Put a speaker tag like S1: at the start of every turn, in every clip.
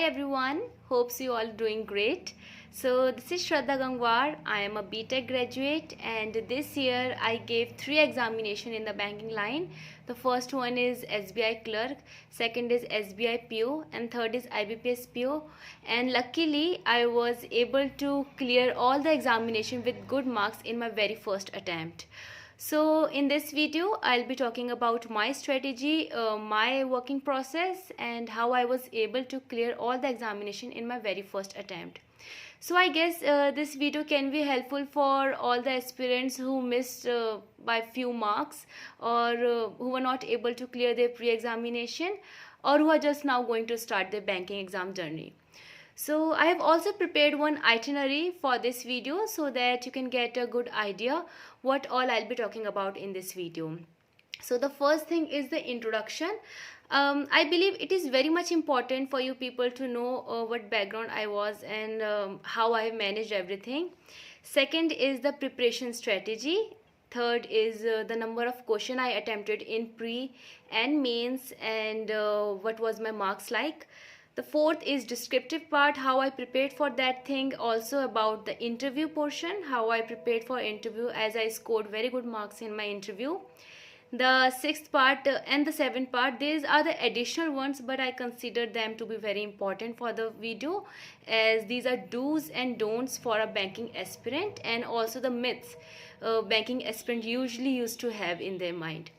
S1: everyone, hopes you all doing great. So this is Shraddha Gangwar. I am a BTech graduate and this year I gave 3 examinations in the banking line. The first one is SBI Clerk, second is SBI PO and third is IBPS PO, and luckily I was able to clear all the examination with good marks in my very first attempt. So in this video I'll be talking about my strategy, my working process and how I was able to clear all the examination in my very first attempt. So I guess this video can be helpful for all the aspirants who missed by few marks, or who were not able to clear their pre-examination, or who are just now going to start their banking exam journey. So I have also prepared one itinerary for this video so that you can get a good idea what all I'll be talking about in this video. So the first thing is the introduction. I believe it is very much important for you people to know what background I was and how I have managed everything. Second is the preparation strategy. Third is the number of question I attempted in pre and mains and what was my marks like. The fourth is descriptive part, how I prepared for that thing. Also about the interview portion, how I prepared for interview as I scored very good marks in my interview. The sixth part and the seventh part, these are the additional ones, but I consider them to be very important for the video, as these are do's and don'ts for a banking aspirant and also the myths banking aspirant usually used to have in their mind.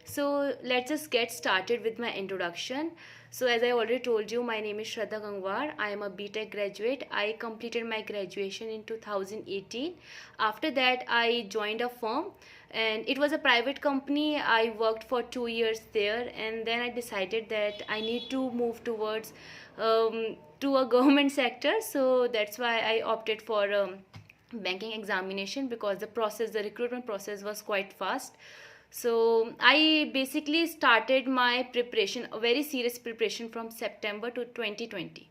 S1: So let's just get started with my introduction. So as I already told you, my name is Shraddha Gangwar. I am a BTech graduate. I completed my graduation in 2018. After that, I joined a firm and it was a private company. I worked for 2 years there and then I decided that I need to move towards to a government sector. So that's why I opted for banking examination, because the recruitment process was quite fast. So I basically started my preparation, a very serious preparation, from September to 2020.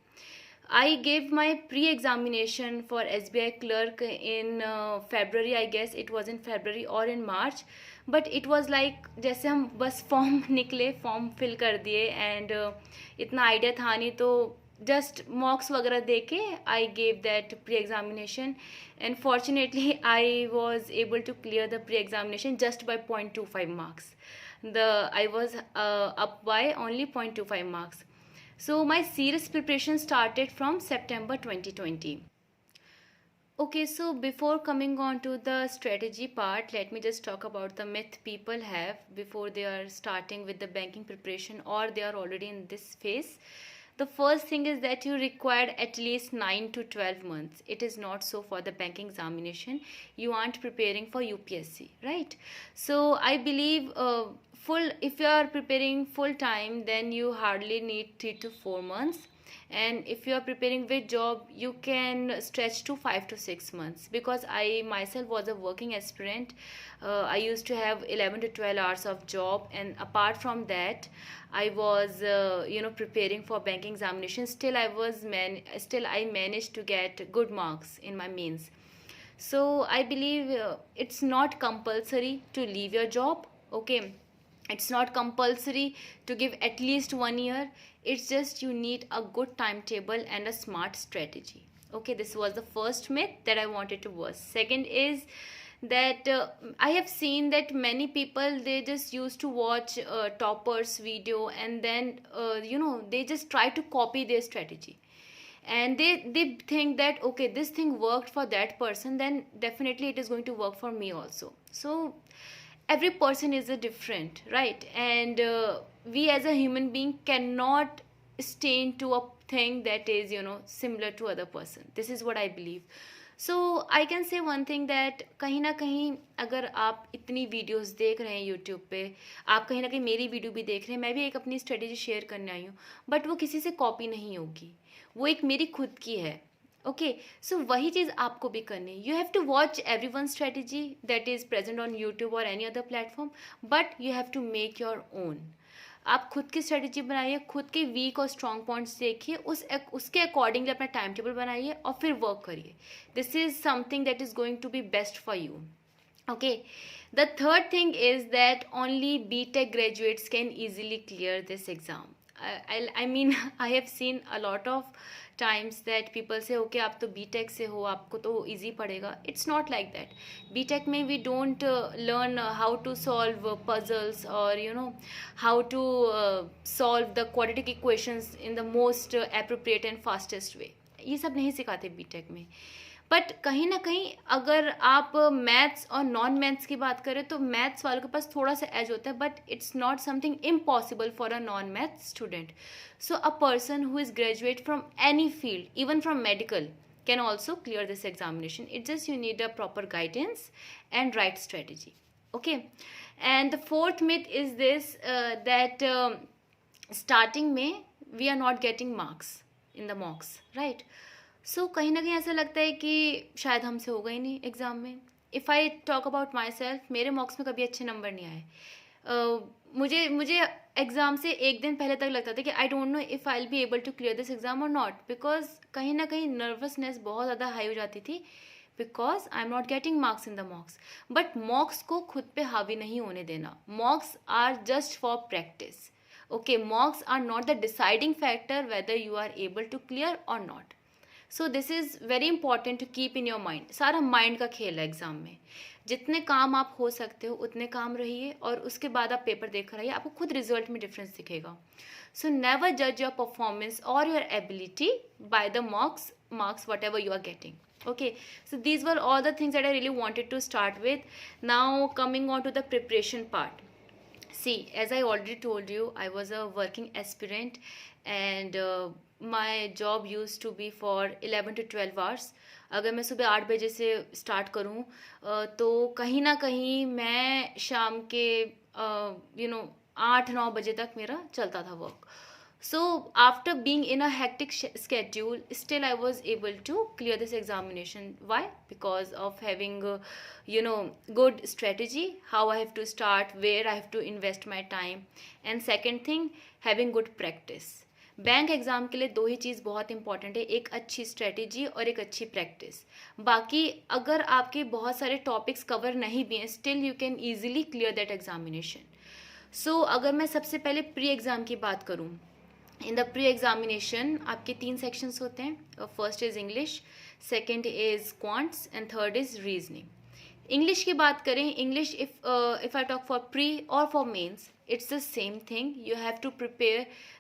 S1: I gave my pre-examination for SBI Clerk in February, I guess it was in February or in March, but it was like जैसे हम बस form निकले, form fill कर दिए and इतना idea था नहीं, तो just mocks वगैरह दे के I gave that pre-examination and fortunately I was able to clear the pre-examination just by 0.25 marks. I was up by only 0.25 marks. So my serious preparation started from September 2020. Okay, so before coming on to the strategy part, let me just talk about the myth people have before they are starting with the banking preparation or they are already in this phase. The first thing is that you required at least 9 to 12 months. It is not so for the banking examination. You aren't preparing for UPSC, right? So I believe if you are preparing full time, then you hardly need 3 to 4 months. And if you are preparing with job, you can stretch to 5 to 6 months, because I myself was a working aspirant. I used to have 11 to 12 hours of job, and apart from that I was preparing for banking examination. Still I managed to get good marks in my mains. So I believe it's not compulsory to leave your job. Okay, it's not compulsory to give at least 1 year. It's just you need a good timetable and a smart strategy. Okay, this was the first myth that I wanted to bust. Second is that I have seen that many people, they just used to watch toppers video and then they just try to copy their strategy. And they think that, okay, this thing worked for that person, then definitely it is going to work for me also. So every person is a different, right? And we as a human being cannot stay into a thing that is similar to other person. This is what I believe. So I can say one thing, that कहीं ना कहीं अगर आप इतनी videos देख रहे हैं YouTube पे, आप कहीं ना कहीं मेरी वीडियो भी देख रहे हैं, मैं भी एक अपनी स्ट्रेटेजी शेयर करने आई हूँ, बट वो किसी से कॉपी नहीं होगी, वो एक मेरी खुद की है. ओके, सो वही चीज़ आपको भी करनी है. You have to watch every one strategy that is present on YouTube और any other platform, but you have to make your own. आप खुद की स्ट्रेटेजी बनाइए, खुद के वीक और स्ट्रॉन्ग पॉइंट्स देखिए, उसके अकॉर्डिंगली अपना टाइम टेबल बनाइए और फिर वर्क करिए. This is something that is going to be best for you. Okay, the third thing is that only BTech graduates can easily clear this exam. I mean I have seen a lot of times that people say okay आप तो B.Tech से हो, आपको तो easy पड़ेगा. It's not like that. B.Tech में we don't learn how to solve puzzles, or how to solve the quadratic equations in the most appropriate and fastest way. ये सब नहीं सिखाते B.Tech में. बट कहीं ना कहीं अगर आप मैथ्स और नॉन मैथ्स की बात करें तो मैथ्स वालों के पास थोड़ा सा एज होता है, but it's not something impossible for a non math student. So a person who is graduate from any field, even from medical, can also clear this examination. It just you need a proper guidance and right strategy. Okay, and the fourth myth is this, that starting में we are not getting marks in the mocks, right? So कहीं ना कहीं ऐसा लगता है कि शायद हमसे होगा ही नहीं एग्ज़ाम में. If I talk about my self, मेरे मॉक्स में कभी अच्छे नंबर नहीं आए. मुझे एग्ज़ाम से एक दिन पहले तक लगता था कि I don't know if I will be able to clear this exam और नॉट, बिकॉज कहीं ना कहीं नर्वसनेस बहुत ज़्यादा हाई हो जाती थी, because I am not getting marks in the mocks. But mocks को खुद पे हावी नहीं होने देना. Mocks are just for practice. Okay, mocks are not the deciding factor whether you are able to clear or not. So this is very important to keep in your mind. सारा mind का खेल है exam में. जितने काम आप हो सकते हो उतने काम रहिए, और उसके बाद आप पेपर देख रहिए, आपको खुद रिजल्ट में डिफरेंस दिखेगा. सो नेवर जज योर परफॉर्मेंस और your ability by the marks whatever you are getting. Okay, so these were all the things that I really wanted to start with. Now coming on to the preparation part. See, as I already told you, I was a working aspirant, and my job used to be for 11 to 12 hours. अगर मैं सुबह 8 बजे से start करूँ तो कहीं ना कहीं मैं शाम के 8-9 बजे तक मेरा चलता था work. So after being in a hectic schedule, still I was able to clear this examination. Why? Because of having good strategy, how I have to start, where I have to invest my time, and second thing, having good practice. Bank exam के लिए 2 ही चीज़ बहुत important है, एक अच्छी strategy और एक अच्छी practice. बाकी अगर आपके बहुत सारे टॉपिक्स कवर नहीं भी हैं, still you can easily clear that examination. So अगर मैं सबसे पहले प्री एग्ज़ाम की बात करूँ, इन द प्री एग्जामिनेशन आपके 3 सेक्शंस होते हैं. First is English, second is quants, and third is reasoning. English की बात करें, English if I talk for pre or for mains, it's the same thing. You have to prepare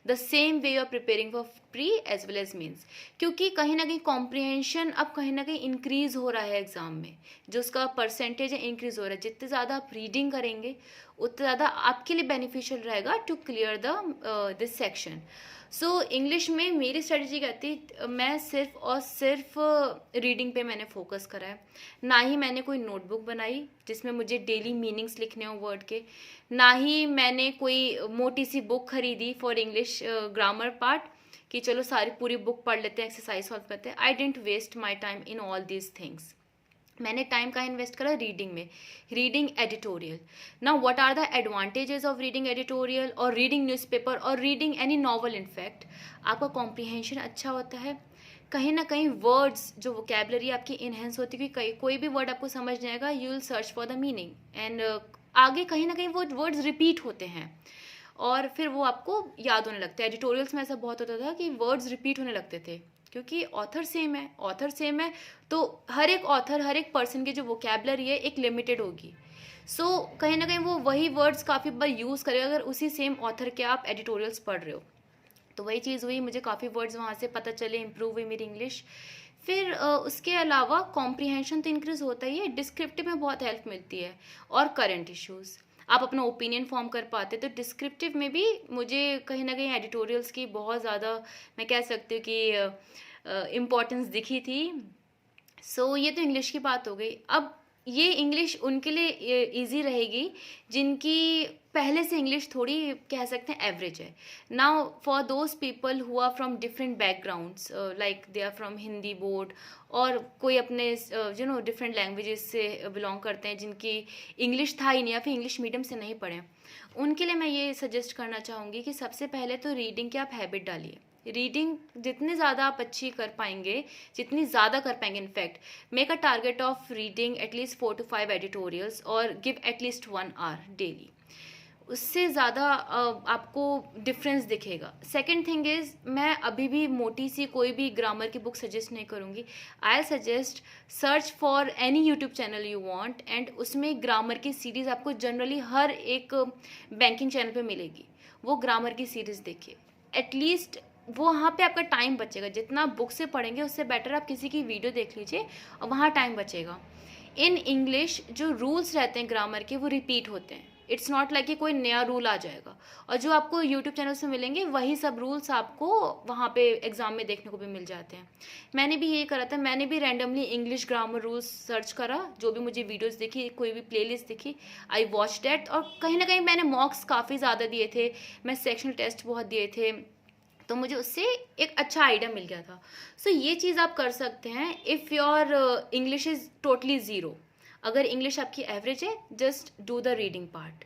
S1: the same way you are preparing for pre as well as means. क्योंकि कहीं ना कहीं comprehension अब कहीं ना कहीं इंक्रीज हो रहा है एग्जाम में, जो उसका परसेंटेज है इंक्रीज हो रहा है. जितने ज़्यादा आप रीडिंग करेंगे उतना ज़्यादा आपके लिए बेनिफिशियल रहेगा to clear this section. So English में मेरी स्ट्रेटजी कहती, मैं सिर्फ और सिर्फ रीडिंग पे मैंने फोकस करा है. ना ही मैंने कोई नोटबुक बनाई जिसमें मुझे डेली मीनिंग्स लिखने हो वर्ड के, ना ही मैंने कोई मोटी सी बुक खरीदी फॉर इंग्लिश ग्रामर पार्ट कि चलो सारी पूरी बुक पढ़ लेते हैं, एक्सरसाइज सॉल्व करते हैं. I didn't waste my time in all these things. मैंने टाइम का इन्वेस्ट करा रीडिंग में, reading editorial. Now what are the advantages of reading editorial or reading newspaper or reading any novel? In fact आपका comprehension अच्छा होता है. कहीं ना कहीं वर्ड्स जो वोकेबलरी आपकी इन्हेंस होती है, क्योंकि कोई भी वर्ड आपको समझ नहीं आएगा, you will search for the meaning, and आगे कहीं ना कहीं वो वर्ड्स रिपीट होते हैं और फिर वो आपको याद होने लगता है. एडिटोरियल्स में ऐसा बहुत होता था कि वर्ड्स रिपीट होने लगते थे, क्योंकि ऑथर सेम है तो हर एक ऑथर, हर एक पर्सन की जो वोकेबलरी है एक लिमिटेड होगी. सो कहीं ना कहीं वो वही वर्ड्स काफ़ी बार यूज़ करेगा अगर उसी सेम ऑथर के आप एडिटोरियल्स पढ़ रहे हो. तो वही चीज़ हुई, मुझे काफ़ी वर्ड्स वहाँ से पता चले, इम्प्रूव हुई मेरी इंग्लिश. फिर उसके अलावा कॉम्प्रिहेंशन तो इंक्रीज़ होता ही है, डिस्क्रिप्टिव में बहुत हेल्प मिलती है, और करंट इश्यूज़ आप अपना ओपिनियन फॉर्म कर पाते. तो डिस्क्रिप्टिव में भी मुझे कहीं ना कहीं एडिटोरियल्स की बहुत ज़्यादा, मैं कह सकती हूँ कि इम्पोर्टेंस दिखी थी. सो ये तो इंग्लिश की बात हो गई. अब ये इंग्लिश उनके लिए इजी रहेगी जिनकी पहले से इंग्लिश थोड़ी कह सकते हैं एवरेज है. Now for those people who are from different backgrounds, like they are from Hindi board, और कोई अपने डिफरेंट लैंग्वेजेस से बिलोंग करते हैं जिनकी इंग्लिश था ही नहीं या फिर इंग्लिश मीडियम से नहीं पढ़े, उनके लिए मैं ये सजेस्ट करना चाहूँगी कि सबसे पहले तो रीडिंग की आप हैबिट डालिए. रीडिंग जितनी ज़्यादा आप अच्छी कर पाएंगे, जितनी ज़्यादा कर पाएंगे, in fact make a target of reading at least 4 to 5 editorials और गिव एटलीस्ट 1 hour डेली. उससे ज़्यादा आपको डिफरेंस दिखेगा। सेकंड थिंग इज़, मैं अभी भी मोटी सी कोई भी ग्रामर की बुक सजेस्ट नहीं करूँगी। I suggest search for any YouTube channel you want, and उसमें ग्रामर की सीरीज़ आपको जनरली हर एक बैंकिंग चैनल पे मिलेगी। वो ग्रामर की सीरीज़ देखिए, एटलीस्ट वो वहाँ पे आपका टाइम बचेगा। जितना बुक से पढ़ेंगे उससे बेटर आप किसी की वीडियो देख लीजिए और वहाँ टाइम बचेगा। इन इंग्लिश जो रूल्स रहते हैं ग्रामर के वो रिपीट होते हैं। इट्स नॉट लाइक कि कोई नया रूल आ जाएगा, और जो आपको यूट्यूब चैनल से मिलेंगे वही सब रूल्स आपको वहाँ पे एग्जाम में देखने को भी मिल जाते हैं। मैंने भी यही करा था, मैंने भी randomly English grammar rules search करा, जो भी मुझे वीडियोस दिखी, कोई भी प्लेलिस्ट दिखी, आई वॉच डैट। और कहीं ना कहीं मैंने मॉक्स काफ़ी ज़्यादा दिए थे, मैं सेक्शनल टेस्ट बहुत दिए थे, तो मुझे उससे एक अच्छा आइडिया मिल गया था। सो ये चीज़ आप कर सकते हैं if your English is totally zero. अगर इंग्लिश आपकी एवरेज है, just do the reading part.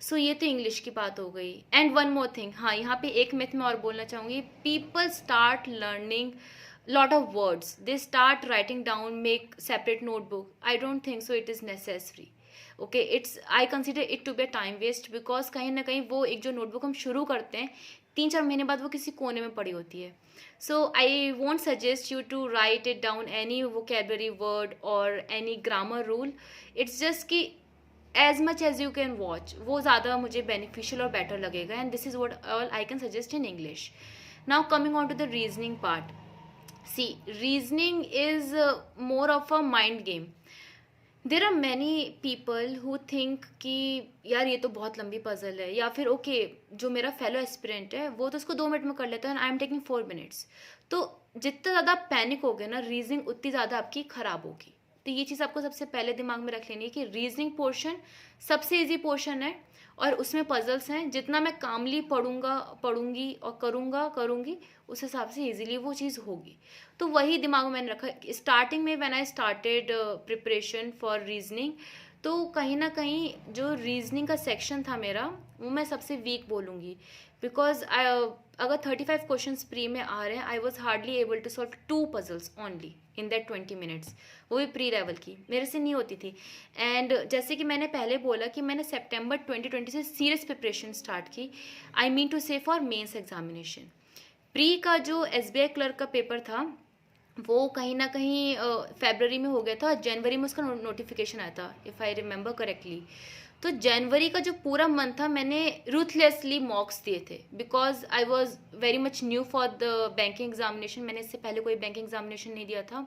S1: So ये तो इंग्लिश की बात हो गई। एंड वन मोर थिंग, हाँ यहाँ पे एक मिथ मैं और बोलना चाहूँगी। People start learning lot of words, they start writing down, make separate notebook. I don't think so it is necessary. Okay, it's, I consider it to be a time waste, because कहीं ना कहीं वो एक जो notebook हम शुरू करते हैं 3-4 महीने बाद वो किसी कोने में पड़ी होती है। So I won't suggest you to write it down any vocabulary word or any grammar rule. It's just कि as much as you can watch, वो ज़्यादा मुझे beneficial और better लगेगा, and this is what all I can suggest in English. Now coming on to the reasoning part. See, reasoning is more of a mind game. There are many people who think कि यार ये तो बहुत लंबी puzzle है, या फिर okay जो मेरा फेलो एस्पिरेंट है वो तो उसको 2 मिनट में कर लेता है, आई एम टेकिंग 4 मिनट्स। तो जितना ज़्यादा पैनिक हो गया ना, रीजनिंग उतनी ज़्यादा आपकी ख़राब होगी। तो ये चीज़ आपको सबसे पहले दिमाग में रख लेनी है कि रीजनिंग पोर्शन सबसे ईजी पोर्शन है, और उसमें पजल्स हैं। जितना मैं कामली पढ़ूंगी और करूंगी उस हिसाब से इजीली वो चीज़ होगी। तो वही दिमाग में मैंने रखा। स्टार्टिंग में when I started preparation for reasoning, तो कहीं ना कहीं जो रीजनिंग का सेक्शन था मेरा, वो मैं सबसे वीक बोलूँगी, बिकॉज अगर 35 क्वेश्चंस प्री में आ रहे हैं, I was hardly able to solve 2 puzzles only in that 20 minutes, वो भी प्री लेवल की, मेरे से नहीं होती थी। एंड जैसे कि मैंने पहले बोला कि मैंने सितंबर 2020 से सीरियस प्रिपरेशन स्टार्ट की, आई मीन टू से फॉर मेंस एग्जामिनेशन। प्री का जो SBI क्लर्क का पेपर था वो कहीं ना कहीं फरवरी में हो गया था, जनवरी में उसका नोटिफिकेशन आया था इफ़ आई रिमेंबर करेक्टली। तो जनवरी का जो पूरा मंथ था मैंने रूथलेसली मॉक्स दिए थे, because I was very much new for the banking examination. मैंने इससे पहले कोई बैंकिंग एग्जामिनेशन नहीं दिया था,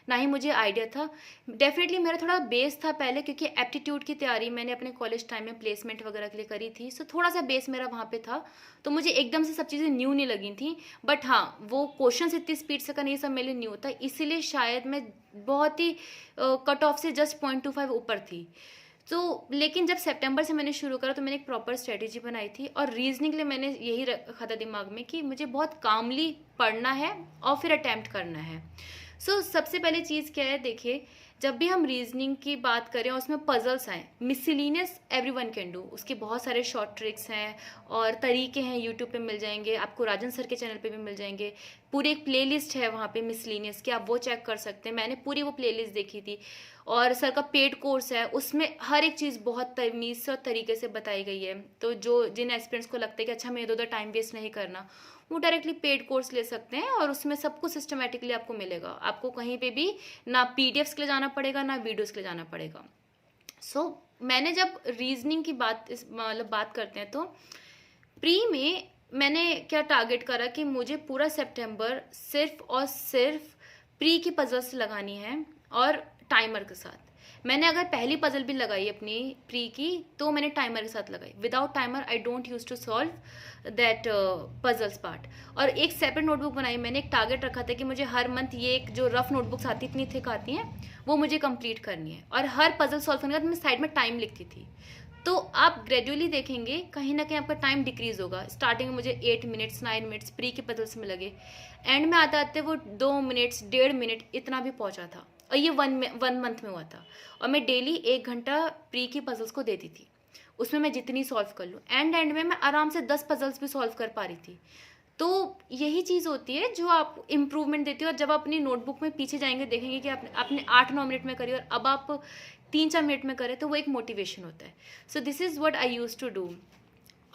S1: ना ही मुझे आइडिया था। डेफिनेटली मेरा थोड़ा बेस था पहले, क्योंकि एप्टीट्यूड की तैयारी मैंने अपने कॉलेज टाइम में प्लेसमेंट वगैरह के लिए करी थी, सो थोड़ा सा बेस मेरा वहाँ पे था। तो मुझे एकदम से सब चीज़ें न्यू नहीं लगी थी, बट हाँ वो क्वेश्चंस इतनी स्पीड से करना ये सब मेरे लिए न्यू था, इसीलिए शायद मैं बहुत ही कट ऑफ से जस्ट 0.25 ऊपर थी। तो लेकिन जब सितंबर से मैंने शुरू करा तो मैंने एक प्रॉपर स्ट्रेटेजी बनाई थी, और रीजनिंग के लिए मैंने यही रखा था दिमाग में कि मुझे बहुत कामली पढ़ना है और फिर अटैम्प्ट करना है। सो सबसे पहली चीज़ क्या है, देखिए जब भी हम रीजनिंग की बात करें और उसमें पजल्स आए, मिसलिनियस एवरीवन कैन डू, उसके बहुत सारे शॉर्ट ट्रिक्स हैं और तरीके हैं, यूट्यूब पे मिल जाएंगे आपको, राजन सर के चैनल पे भी मिल जाएंगे। पूरी एक प्लेलिस्ट है वहाँ पे मिसलिनियस की, आप वो चेक कर सकते हैं। मैंने पूरी वो प्लेलिस्ट देखी थी, और सर का पेड कोर्स है, उसमें हर एक चीज़ बहुत तमीज़ से और तरीके से बताई गई है। तो जो जिन एस्पिरेंट्स को लगता है कि अच्छा मैं इधर टाइम वेस्ट नहीं करना, वो डायरेक्टली पेड कोर्स ले सकते हैं, और उसमें सब कुछ सिस्टमेटिकली आपको मिलेगा। आपको कहीं पे भी ना PDFs के लिए जाना पड़ेगा ना वीडियोस के लिए जाना पड़ेगा। सो मैंने जब रीजनिंग की बात करते हैं, तो प्री में मैंने क्या टारगेट करा कि मुझे पूरा सितंबर सिर्फ और सिर्फ प्री की पजल्स लगानी है, और टाइमर के साथ। मैंने अगर पहली पजल भी लगाई अपनी प्री की, तो मैंने टाइमर के साथ लगाई। Without timer I don't use to solve that puzzles part. और एक सेपरेट नोटबुक बनाई मैंने, एक टारगेट रखा था कि मुझे हर मंथ ये एक जो रफ नोटबुक्स आती इतनी थिक आती हैं, वो मुझे कंप्लीट करनी है, और हर पजल सॉल्व करने के बाद मैं साइड में टाइम लिखती थी। तो आप ग्रेजुअली देखेंगे कहीं ना कहीं आपका टाइम डिक्रीज होगा। स्टार्टिंग में मुझे 8 मिनट्स 9 मिनट्स प्री के पजल्स में लगे, एंड में आते आते वो 2 मिनट्स 1.5 मिनट इतना भी पहुंचा था, और ये वन मंथ में हुआ था। और मैं डेली 1 घंटा प्री की पजल्स को देती थी, उसमें मैं जितनी सॉल्व कर लूँ, एंड में मैं आराम से 10 पजल्स भी सॉल्व कर पा रही थी। तो यही चीज़ होती है जो आप इम्प्रूवमेंट देती हो, और जब आप अपनी नोटबुक में पीछे जाएंगे देखेंगे कि आपने 8-9 मिनट में करी और अब आप 3-4 मिनट में करें, तो वो एक मोटिवेशन होता है। So this is what I use to do.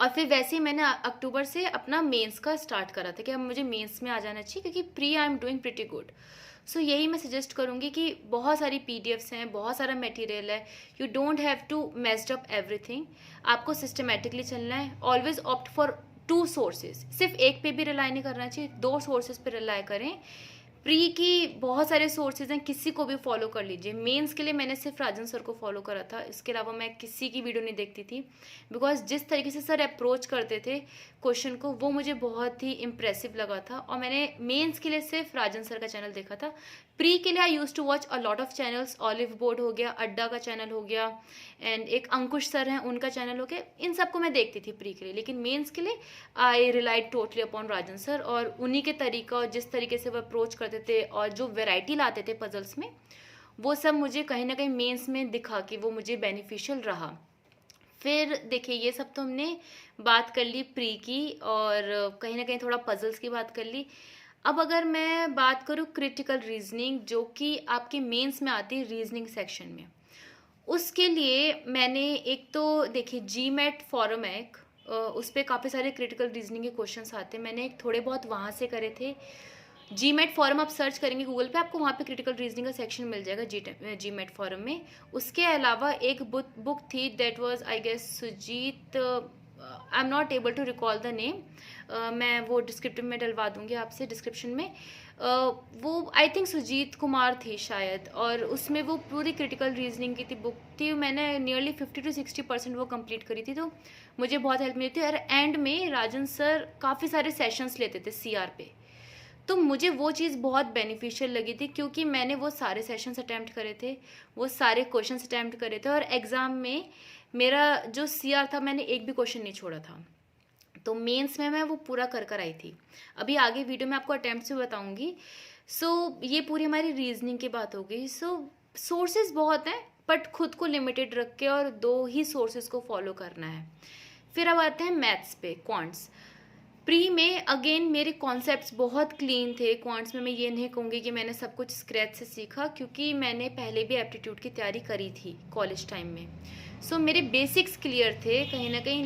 S1: और फिर वैसे ही मैंने अक्टूबर से अपना मेंस का स्टार्ट करा था कि अब मुझे मेंस में आ जाना चाहिए, क्योंकि pre I am doing pretty good. So यही मैं सजेस्ट करूँगी कि बहुत सारी पीडीएफ्स हैं, बहुत सारा मटेरियल है, you don't have to messed up everything. आपको सिस्टमेटिकली चलना है। ऑलवेज ऑप्ट फॉर 2 सोर्सेज, सिर्फ एक पे भी रिलाई नहीं करना चाहिए, 2 सोर्सेज पे रिलाई करें। प्री की बहुत सारे सोर्सेज हैं, किसी को भी फॉलो कर लीजिए। मेंस के लिए मैंने सिर्फ राजन सर को फॉलो करा था, इसके अलावा मैं किसी की वीडियो नहीं देखती थी, बिकॉज जिस तरीके से सर अप्रोच करते थे क्वेश्चन को वो मुझे बहुत ही इम्प्रेसिव लगा था। और मैंने मेंस के लिए सिर्फ राजन सर का चैनल देखा था। प्री के लिए I use to watch a lot of channels, Oliveboard हो गया, अड्डा का चैनल हो गया, एंड एक अंकुश सर हैं उनका चैनल हो गया, इन सबको मैं देखती थी प्री के लिए। लेकिन मेंस के लिए आई रिलाइड टोटली अपॉन राजन सर, और उन्हीं के तरीका और जिस तरीके से वो अप्रोच करते थे और जो वेराइटी लाते थे पजल्स में, वो सब मुझे कहीं ना कहीं मेंस में दिखा कि वो मुझे बेनिफिशियल रहा। फिर देखिए, ये सब तो हमने बात कर ली प्री की, और कहीं ना कहीं थोड़ा पजल्स की बात कर ली। अब अगर मैं बात करूँ क्रिटिकल रीजनिंग, जो कि आपके मेंस में आती है रीजनिंग सेक्शन में, उसके लिए मैंने एक तो देखिए जीमेट फॉरम है एक, उस पर काफ़ी सारे क्रिटिकल रीजनिंग के क्वेश्चंस आते हैं, मैंने एक थोड़े बहुत वहाँ से करे थे। जीमेट फॉरम आप सर्च करेंगे गूगल पे, आपको वहाँ पे क्रिटिकल रीजनिंग का सेक्शन मिल जाएगा जीमेट फॉरम में। उसके अलावा एक बुक थी, that was I guess Sujeet, I am not able to recall the name, मैं वो डिस्क्रिप्टिव में डलवा दूंगी आपसे डिस्क्रिप्शन में। वो आई थिंक सुजीत कुमार थी शायद, और उसमें वो पूरी क्रिटिकल रीजनिंग की बुक थी। मैंने नियरली 50 to 60% वो कंप्लीट करी थी, तो मुझे बहुत हेल्प मिली थी। और एंड में राजन सर काफ़ी सारे सेशंस लेते थे सीआर पे, तो मुझे वो चीज़ बहुत बेनिफिशियल लगी थी, क्योंकि मैंने वो सारे सेशंस अटैम्प्ट करे थे, वो सारे क्वेश्चंस अटैम्प्ट करे थे, और एग्ज़ाम में मेरा जो सीआर था मैंने एक भी क्वेश्चन नहीं छोड़ा था। तो मेंस में मैं वो पूरा कर आई थी। अभी आगे वीडियो में आपको अटैम्प्ट से बताऊंगी। सो ये पूरी हमारी रीजनिंग की बात हो गई। सो सोर्सेज बहुत हैं, बट खुद को लिमिटेड रख के और 2 ही सोर्सेज को फॉलो करना है। फिर अब आते हैं मैथ्स पे, क्वांट्स। प्री में अगेन मेरे कॉन्सेप्ट्स बहुत क्लीन थे। क्वांट्स में मैं ये नहीं कहूँगी कि मैंने सब कुछ स्क्रैच से सीखा, क्योंकि मैंने पहले भी एप्टीट्यूड की तैयारी करी थी कॉलेज टाइम में। सो मेरे बेसिक्स क्लियर थे कहीं ना कहीं।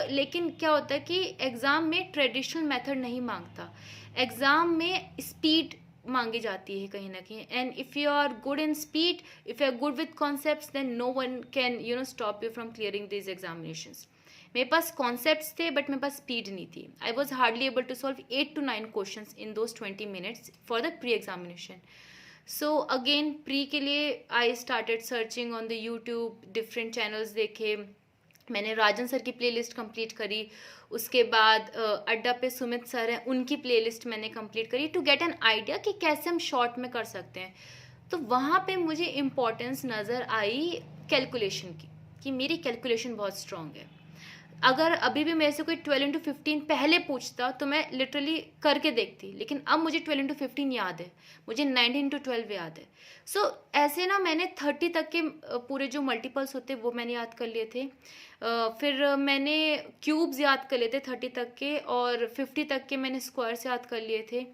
S1: लेकिन क्या होता है कि एग्ज़ाम में ट्रेडिशनल मेथड नहीं मांगता, एग्ज़ाम में स्पीड मांगी जाती है कहीं ना कहीं। And if you are good in speed, if you are good with concepts, then no one can stop you from clearing this examinations. मेरे पास कॉन्सेप्ट्स थे, बट मेरे पास स्पीड नहीं थी। I was hardly able to solve 8 to 9 question in those 20 minutes for the pre examination. So again pre के लिए I started searching on the YouTube, different channels देखे, मैंने राजन सर की प्लेलिस्ट कंप्लीट करी। उसके बाद अड्डा पे सुमित सर हैं, उनकी प्लेलिस्ट मैंने कंप्लीट करी, टू गेट एन आइडिया कि कैसे हम शॉर्ट में कर सकते हैं। तो वहाँ पे मुझे इम्पोर्टेंस नज़र आई कैलकुलेशन की, कि मेरी कैलकुलेशन बहुत स्ट्रांग है। अगर अभी भी मेरे से कोई 12 into 15 पहले पूछता तो मैं लिटरली करके देखती, लेकिन अब मुझे 12 into 15 याद है, मुझे 19 into 12 याद है। सो ऐसे ना मैंने 30 तक के पूरे जो मल्टीपल्स होते वो मैंने याद कर लिए थे। फिर मैंने क्यूब्स याद कर लिए थे 30 तक के, और 50 तक के मैंने स्क्वायर्स याद कर लिए थे।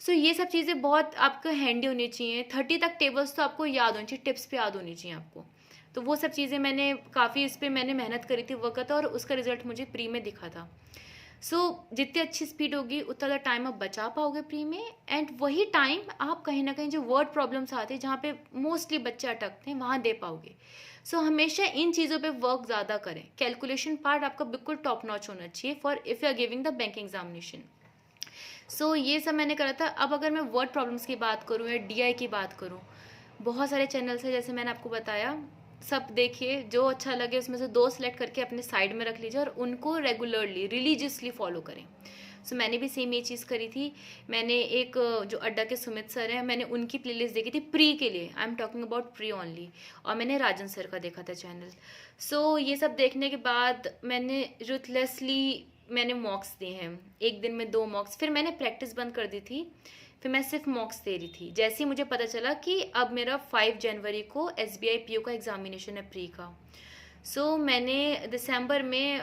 S1: सो ये सब चीज़ें बहुत आपको हैंडी होनी चाहिए। 30 तक टेबल्स तो आपको याद होनी चाहिए, टिप्स पे याद होनी चाहिए आपको। तो वो सब चीज़ें मैंने काफ़ी इस पर मैंने मेहनत करी थी वक्त, और उसका रिजल्ट मुझे प्री में दिखा था। जितनी अच्छी स्पीड होगी उतना टाइम आप बचा पाओगे प्री में, एंड वही टाइम आप कहीं ना कहीं जो वर्ड प्रॉब्लम्स आते हैं जहाँ पे मोस्टली बच्चे अटकते हैं वहाँ दे पाओगे। हमेशा इन चीज़ों पे वर्क ज़्यादा करें। कैलकुलेशन पार्ट आपका बिल्कुल टॉप नॉच होना चाहिए for if you are giving the banking examination. ये सब मैंने करा था। अब अगर मैं वर्ड प्रॉब्लम्स की बात करूँ या DI की बात करूँ, बहुत सारे चैनल्स हैं जैसे मैंने आपको बताया, सब देखिए, जो अच्छा लगे उसमें से 2 सेलेक्ट करके अपने साइड में रख लीजिए और उनको रेगुलरली रिलीजियसली फॉलो करें। मैंने भी सेम ये चीज़ करी थी। मैंने एक जो अड्डा के सुमित सर हैं, मैंने उनकी प्लेलिस्ट देखी थी प्री के लिए, I am talking about pre only, और मैंने राजन सर का देखा था चैनल। ये सब देखने के बाद मैंने रुथलेसली मैंने मॉक्स दिए हैं, एक दिन में 2 मॉक्स। फिर मैंने प्रैक्टिस बंद कर दी थी, फिर मैं सिर्फ मॉक्स दे रही थी। जैसे ही मुझे पता चला कि अब मेरा 5 जनवरी को SBI PO का एग्जामिनेशन है प्री का, मैंने दिसंबर में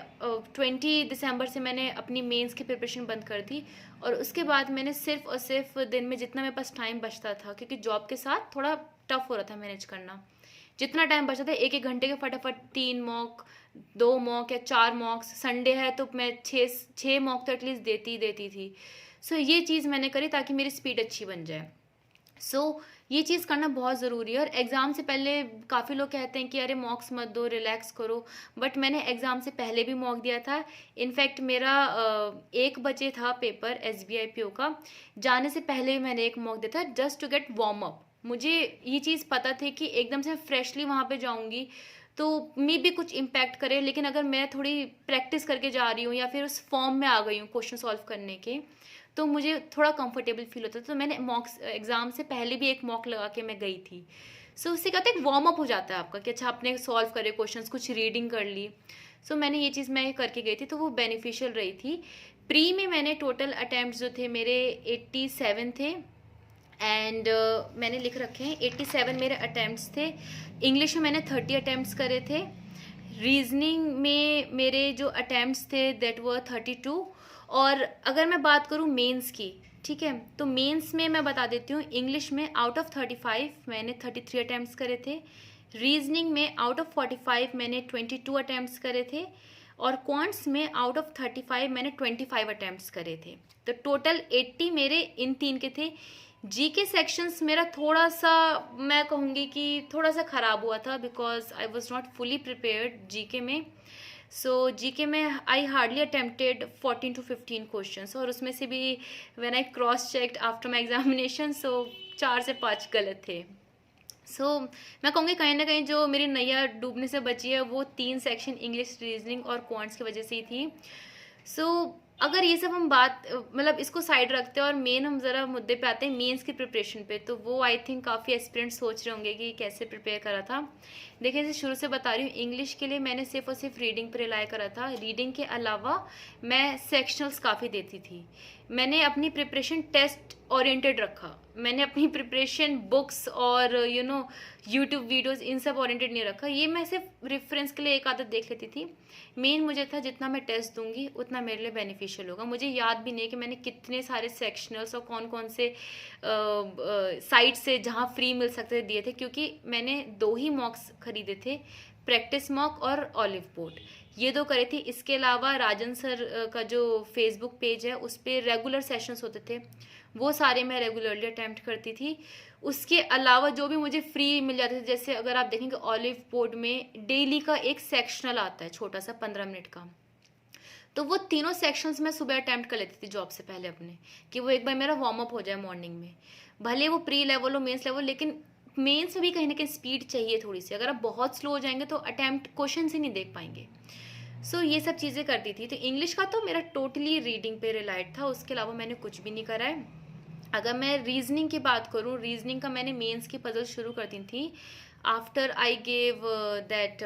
S1: 20 दिसंबर से मैंने अपनी मेंस की प्रिपरेशन बंद कर दी, और उसके बाद मैंने सिर्फ और सिर्फ दिन में जितना मेरे पास टाइम बचता था, क्योंकि जॉब के साथ थोड़ा टफ हो रहा था मैनेज करना, जितना टाइम बचता था 1-1 घंटे के फटाफट 3 मॉक, 2 मॉक या 4 मॉक्स, संडे है तो मैं 6 मॉक तो एटलीस्ट देती थी। सो ये चीज़ मैंने करी ताकि मेरी स्पीड अच्छी बन जाए। ये चीज़ करना बहुत ज़रूरी है। और एग्ज़ाम से पहले काफ़ी लोग कहते हैं कि अरे मॉक्स मत दो, रिलैक्स करो, बट मैंने एग्ज़ाम से पहले भी मॉक दिया था। इनफैक्ट मेरा 1 बजे था पेपर SBI PO का, जाने से पहले भी मैंने एक मॉक दिया था just to get warm up. मुझे ये चीज़ पता थी कि एकदम से फ्रेशली वहाँ पे जाऊँगी तो मे भी कुछ इम्पैक्ट करे, लेकिन अगर मैं थोड़ी प्रैक्टिस करके जा रही हूँ या फिर उस फॉर्म में आ गई हूँ क्वेश्चन सॉल्व करने के, तो मुझे थोड़ा कंफर्टेबल फील होता था। तो मैंने मॉक्स एग्ज़ाम से पहले भी एक मॉक लगा के मैं गई थी। उससे क्या होता है, एक वार्म अप हो जाता है आपका कि अच्छा आपने सॉल्व करे क्वेश्चंस, कुछ रीडिंग कर ली। मैंने ये चीज़ मैं करके गई थी, तो वो बेनिफिशियल रही थी। प्री में मैंने टोटल अटैम्प्ट जो थे मेरे 87 थे, एंड मैंने लिख रखे हैं 87 मेरे अटैम्प्ट्स थे। इंग्लिश में मैंने 30 अटैम्प्ट्स करे थे। रीजनिंग में मेरे जो अटैम्प्ट्स थे दैट वर 32। और अगर मैं बात करूँ मेंस की, ठीक है, तो मेंस में मैं बता देती हूँ, इंग्लिश में आउट ऑफ 35 मैंने 33 अटैम्प्ट्स करे थे। रीजनिंग में आउट ऑफ 45 मैंने 22 अटैम्प्ट्स करे थे। और क्वांट्स में आउट ऑफ 35 मैंने 25 अटैम्प्ट्स करे थे। तो टोटल 80 मेरे इन 3 के थे। जीके सेक्शंस मेरा थोड़ा सा, मैं कहूँगी कि थोड़ा सा ख़राब हुआ था, because I was not fully prepared GK में। जीके में I hardly attempted 14 to 15 questions, और उसमें से भी when I cross checked after my examination 4 से 5 गलत थे। मैं कहूँगी कहीं ना कहीं जो मेरी नैया डूबने से बची है वो 3 सेक्शन इंग्लिश, रीजनिंग और क्वांट्स की वजह से ही थी। अगर ये सब हम बात मतलब इसको साइड रखते हैं और मेन हम ज़रा मुद्दे पे आते हैं, मेंस की प्रिपरेशन पे, तो वो आई थिंक काफ़ी एस्पिरेंट्स सोच रहे होंगे कि कैसे प्रिपेयर करा था। देखिए, जैसे शुरू से बता रही हूँ, इंग्लिश के लिए मैंने सिर्फ और सिर्फ रीडिंग पर रिलाई करा था। रीडिंग के अलावा मैं सेक्शनल्स काफ़ी देती थी। मैंने अपनी प्रिपरेशन टेस्ट ओरिएंटेड रखा। मैंने अपनी प्रिपरेशन बुक्स और यूट्यूब वीडियोस इन सब ओरिएंटेड नहीं रखा। ये मैं सिर्फ रेफरेंस के लिए एक आदत देख लेती थी। मेन मुझे था जितना मैं टेस्ट दूंगी उतना मेरे लिए बेनिफिशियल होगा। मुझे याद भी नहीं है कि मैंने कितने सारे सेक्शनल्स और कौन कौन से साइट से जहाँ फ्री मिल सकते दिए थे, क्योंकि मैंने 2 ही मॉक्स खरीदे थे, प्रैक्टिस मॉक और ऑलिव बोर्ड, ये 2 करे थे। इसके अलावा राजन सर का जो फेसबुक पेज है उस पर रेगुलर सेशंस होते थे, वो सारे मैं रेगुलरली अटैम्प्ट करती थी। उसके अलावा जो भी मुझे फ्री मिल जाते थे, जैसे अगर आप देखेंगे ऑलिव बोर्ड में डेली का एक सेक्शनल आता है छोटा सा 15 मिनट का, तो वो तीनों सेक्शंस मैं सुबह अटैम्प्ट कर लेती थी जॉब से पहले अपने, कि वो एक बार मेरा वार्म अप हो जाए मॉर्निंग में। भले वो प्री लेवल हो, मेंस लेवल, लेकिन मेंस में भी कहीं ना कहीं स्पीड चाहिए थोड़ी सी। अगर आप बहुत स्लो हो जाएंगे तो अटैम्प्ट क्वेश्चन ही नहीं देख पाएंगे। ये सब चीज़ें करती थी। तो इंग्लिश का तो मेरा टोटली रीडिंग पे रिलाइड था, उसके अलावा मैंने कुछ भी नहीं करा है। अगर मैं रीजनिंग की बात करूँ, रीजनिंग का मैंने मेंस की पजल शुरू कर दी थी after I gave that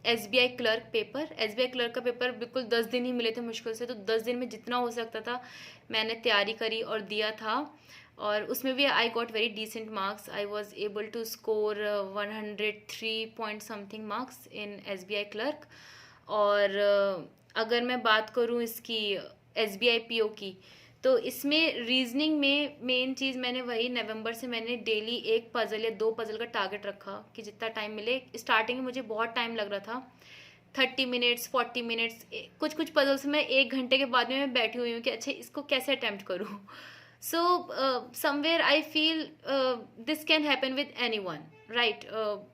S1: SBI clerk paper. SBI clerk का पेपर बिल्कुल 10 दिन ही मिले थे मुश्किल से, तो 10 दिन में जितना हो सकता था मैंने तैयारी करी और दिया था। और उसमें भी I got very decent marks. I was able to score 103 point something marks in SBI clerk. और अगर मैं बात करूँ इसकी SBI PO की, तो इसमें रीजनिंग में मेन चीज़ मैंने वही नवंबर से मैंने डेली एक पजल या 2 पजल का टारगेट रखा कि जितना टाइम मिले। स्टार्टिंग में मुझे बहुत टाइम लग रहा था, 30 मिनट्स 40 मिनट्स, कुछ पजल्स में 1 घंटे के बाद में मैं बैठी हुई हूँ कि अच्छा इसको कैसे अटैम्प्ट करूँ। Somewhere I feel this can happen with anyone, right.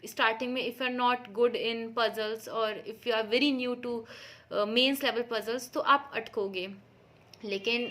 S1: Starting में if you are not good in puzzles or if you are very new to mains level puzzles, तो आप अटकोगे। लेकिन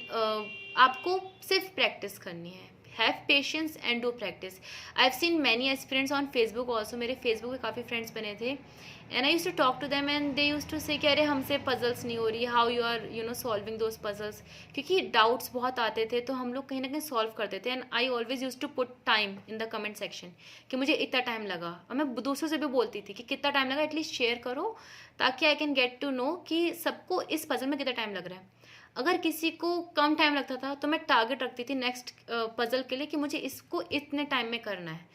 S1: आपको सिर्फ प्रैक्टिस करनी है। Have patience and do practice. I have seen many aspirants on Facebook also. मेरे Facebook पे काफ़ी फ्रेंड्स बने थे, and I use to talk to them and they use to say कि अरे हमसे पजल्स नहीं हो रही, how you are solving those puzzles, क्योंकि डाउट्स बहुत आते थे तो हम लोग कहीं ना कहीं सॉल्व करते थे। And I always use to put time in the comment section कि मुझे इतना टाइम लगा, और मैं दूसरों से भी बोलती थी कि कितना टाइम लगा, एटलीस्ट शेयर करो ताकि I can get to know कि सबको इस पजल में कितना टाइम लग रहा है। अगर किसी को कम टाइम लगता था तो मैं टारगेट रखती थी नेक्स्ट पजल के लिए कि मुझे इसको इतने टाइम में करना है।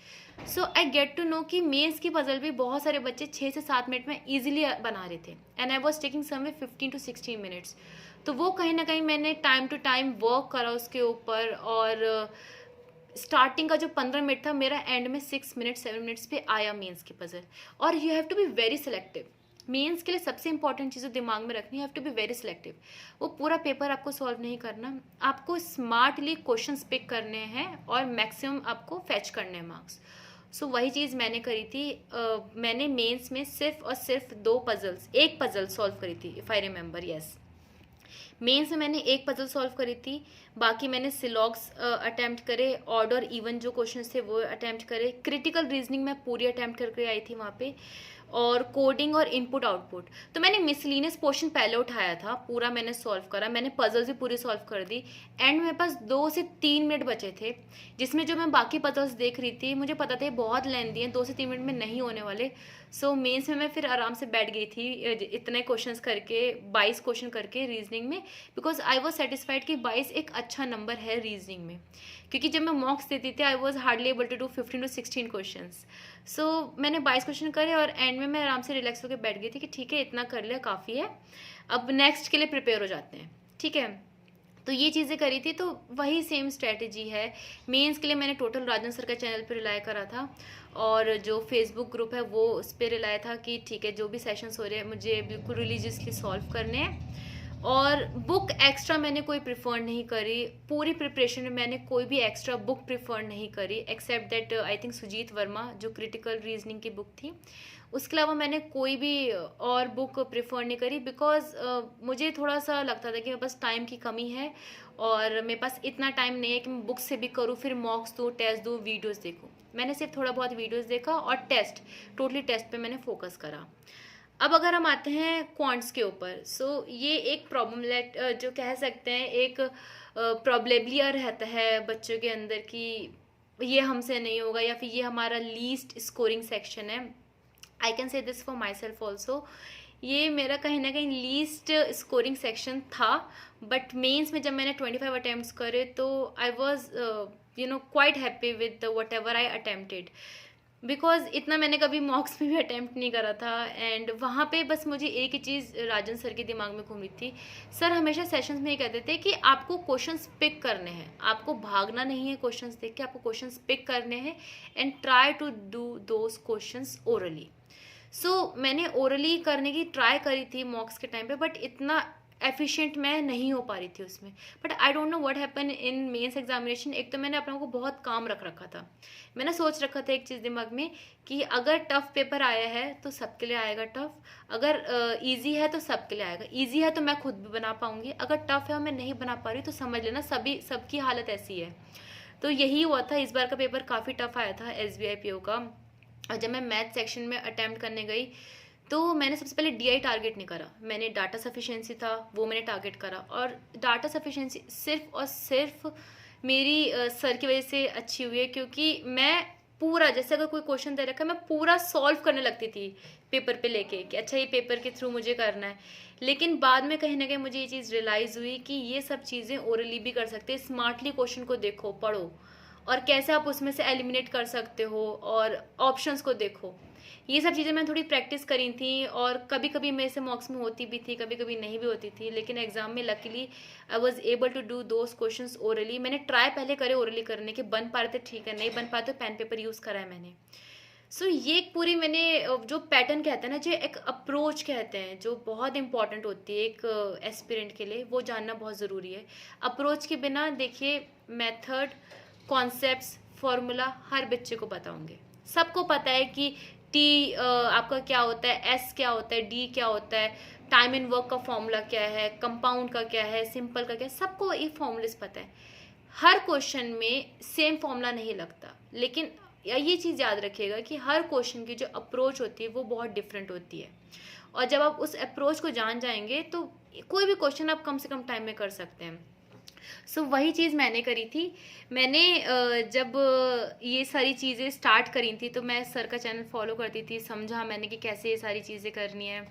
S1: आई गेट टू नो कि मेंस की पजल भी बहुत सारे बच्चे 6 से 7 मिनट में ईजिली बना रहे थे, and I was taking someway 15 to 16 minutes. तो वो कहीं ना कहीं मैंने टाइम टू टाइम वर्क करा उसके ऊपर, और स्टार्टिंग का जो 15 मिनट था मेरा एंड में 6 मिनट 7 मिनट्स पे आया मेंस के पजल। और you have to be very selective. Mains के लिए सबसे इंपॉर्टेंट चीज़ दिमाग में रखनी, have to be very selective. वो पूरा पेपर आपको सॉल्व नहीं करना, आपको स्मार्टली क्वेश्चंस पिक करने हैं और मैक्सिमम आपको फैच करने हैं मार्क्स। सो वही चीज़ मैंने करी थी। मैंने मेंस में सिर्फ और सिर्फ एक पजल सॉल्व करी थी, if I remember, yes. Mains में मैंने एक पजल सॉल्व करी थी, बाकी मैंने सिलॉग्स अटैम्प्ट करे, ऑड और इवन जो क्वेश्चंस थे वो अटैम्प्ट करे। क्रिटिकल रीजनिंग मैं पूरी अटैम्प्ट करके आई थी वहाँ पे, और कोडिंग और इनपुट आउटपुट। तो मैंने मिसलिनियस पोर्शन पहले उठाया था, पूरा मैंने सॉल्व करा, मैंने पजल्स भी पूरी सॉल्व कर दी। एंड मेरे पास 2 से 3 मिनट बचे थे, जिसमें जो मैं बाकी पजल्स देख रही थी मुझे पता था बहुत लेंथी हैं, 2 से 3 मिनट में नहीं होने वाले। सो मेंस में मैं फिर आराम से बैठ गई थी इतने क्वेश्चंस करके, 22 क्वेश्चन करके रीजनिंग में, बिकॉज आई वॉज सेटिस्फाइड कि 22 एक अच्छा नंबर है रीजनिंग में। क्योंकि जब मैं मॉक्स देती थी I was hardly able to do 15 to 16 questions. So मैंने 22 क्वेश्चन करे और एंड में मैं आराम से रिलैक्स होकर बैठ गई थी कि ठीक है इतना कर लिया काफ़ी है, अब नेक्स्ट के लिए प्रिपेयर हो जाते हैं, ठीक है। तो ये चीज़ें करी थी, तो वही सेम स्ट्रेटजी है। मेंस के लिए मैंने टोटल राजन सर का चैनल पे रिलाय करा था, और जो फेसबुक ग्रुप है वो उस पर रिलाय था कि ठीक है जो भी सेशंस हो रहे हैं मुझे बिल्कुल रिलीजियसली सॉल्व करने हैं। और बुक एक्स्ट्रा मैंने कोई प्रिफर नहीं करी, पूरी प्रिपरेशन में मैंने कोई भी एक्स्ट्रा बुक प्रिफर नहीं करी, except that I think Sujeet Verma जो क्रिटिकल रीजनिंग की बुक थी, उसके अलावा मैंने कोई भी और बुक प्रिफर नहीं करी। बिकॉज मुझे थोड़ा सा लगता था कि मेरे पास टाइम की कमी है, और मेरे पास इतना टाइम नहीं है कि मैं बुक से भी करूँ, फिर मॉक्स दूँ, टेस्ट दूँ, वीडियोज़ देखूँ। मैंने सिर्फ थोड़ा बहुत वीडियोज़ देखा और टोटली टेस्ट पे मैंने फोकस करा। अब अगर हम आते हैं क्वांट्स के ऊपर, सो ये एक प्रॉब्लम जो कह सकते हैं एक प्रॉब्लेबलिया रहता है बच्चों के अंदर कि ये हमसे नहीं होगा, या फिर ये हमारा लीस्ट स्कोरिंग सेक्शन है। I can say this for my self also, ये मेरा कहीं ना कहीं लीस्ट स्कोरिंग सेक्शन था। बट मेंस में जब मैंने 25 अटैम्प्ट्स करे तो आई was quite happy with what ever I attempted, because इतना मैंने कभी मॉक्स में भी अटैम्प्ट नहीं करा था। एंड वहाँ पे बस मुझे एक ही चीज़ राजन सर के दिमाग में घूम रही थी। सर हमेशा सेशंस में ये कहते थे कि आपको क्वेश्चंस पिक करने हैं, आपको भागना नहीं है क्वेश्चंस देख के, आपको क्वेश्चंस पिक करने हैं and try to do those questions orally. So मैंने ओरली करने की ट्राई करी थी मॉक्स के टाइम पे, बट इतना एफिशिएंट मैं नहीं हो पा रही थी उसमें। But I don't know what happen in mains examination. एक तो मैंने अपने को बहुत काम रख रखा था, मैंने सोच रखा था एक चीज़ दिमाग में कि अगर टफ पेपर आया है तो सबके लिए आएगा टफ, अगर इजी है तो सबके लिए आएगा। इजी है तो मैं खुद भी बना पाऊंगी, अगर टफ है और मैं नहीं बना पा रही तो समझ लेना सबकी हालत ऐसी है। तो यही हुआ था। इस बार का पेपर काफ़ी टफ आया था SBI PO का, और जब मैं मैथ सेक्शन में अटैम्प्ट करने गई तो मैंने सबसे पहले DI टारगेट नहीं करा, मैंने डाटा सफिशिएंसी था वो मैंने टारगेट करा। और डाटा सफिशिएंसी सिर्फ और सिर्फ मेरी सर की वजह से अच्छी हुई है, क्योंकि मैं पूरा, जैसे अगर कोई क्वेश्चन दे रखा है मैं पूरा सॉल्व करने लगती थी पेपर पे लेके कि अच्छा ये पेपर के थ्रू मुझे करना है। लेकिन बाद में कहीं ना कहीं मुझे ये चीज़ रियलाइज़ हुई कि ये सब चीज़ें ओरली भी कर सकते हैं। स्मार्टली क्वेश्चन को देखो, पढ़ो, और कैसे आप उसमें से एलिमिनेट कर सकते हो, और ऑप्शंस को देखो। ये सब चीज़ें मैं थोड़ी प्रैक्टिस करी थी, और कभी कभी मेरे से मॉक्स में होती भी थी, कभी कभी नहीं भी होती थी। लेकिन एग्जाम में luckily I was able to do those questions orally. मैंने ट्राई पहले करे ओरली करने के, बन पा रहे थे ठीक है, नहीं बन पाए तो पेन पेपर यूज़ करा है मैंने। सो ये एक पूरी मैंने जो पैटर्न कहते हैं ना, जो एक अप्रोच कहते हैं, जो बहुत इंपॉर्टेंट होती है एक एस्पिरेंट के लिए, वो जानना बहुत ज़रूरी है। अप्रोच के बिना देखिए मेथड, कॉन्सेप्ट्स, फॉर्मूला हर बच्चे को पता होंगे। सबको पता है कि टी आपका क्या होता है, एस क्या होता है, डी क्या होता है, टाइम इन वर्क का फॉर्मूला क्या है, कंपाउंड का क्या है, सिंपल का क्या है, सबको ये फॉर्मूलेस पता है। हर क्वेश्चन में सेम फॉर्मूला नहीं लगता, लेकिन ये चीज़ याद रखिएगा कि हर क्वेश्चन की जो अप्रोच होती है वो बहुत डिफरेंट होती है। और जब आप उस अप्रोच को जान जाएंगे तो कोई भी क्वेश्चन आप कम से कम टाइम में कर सकते हैं। सो वही चीज़ मैंने करी थी। मैंने जब ये सारी चीज़ें स्टार्ट करी थी तो मैं सर का चैनल फॉलो करती थी, समझा मैंने कि कैसे ये सारी चीज़ें करनी है,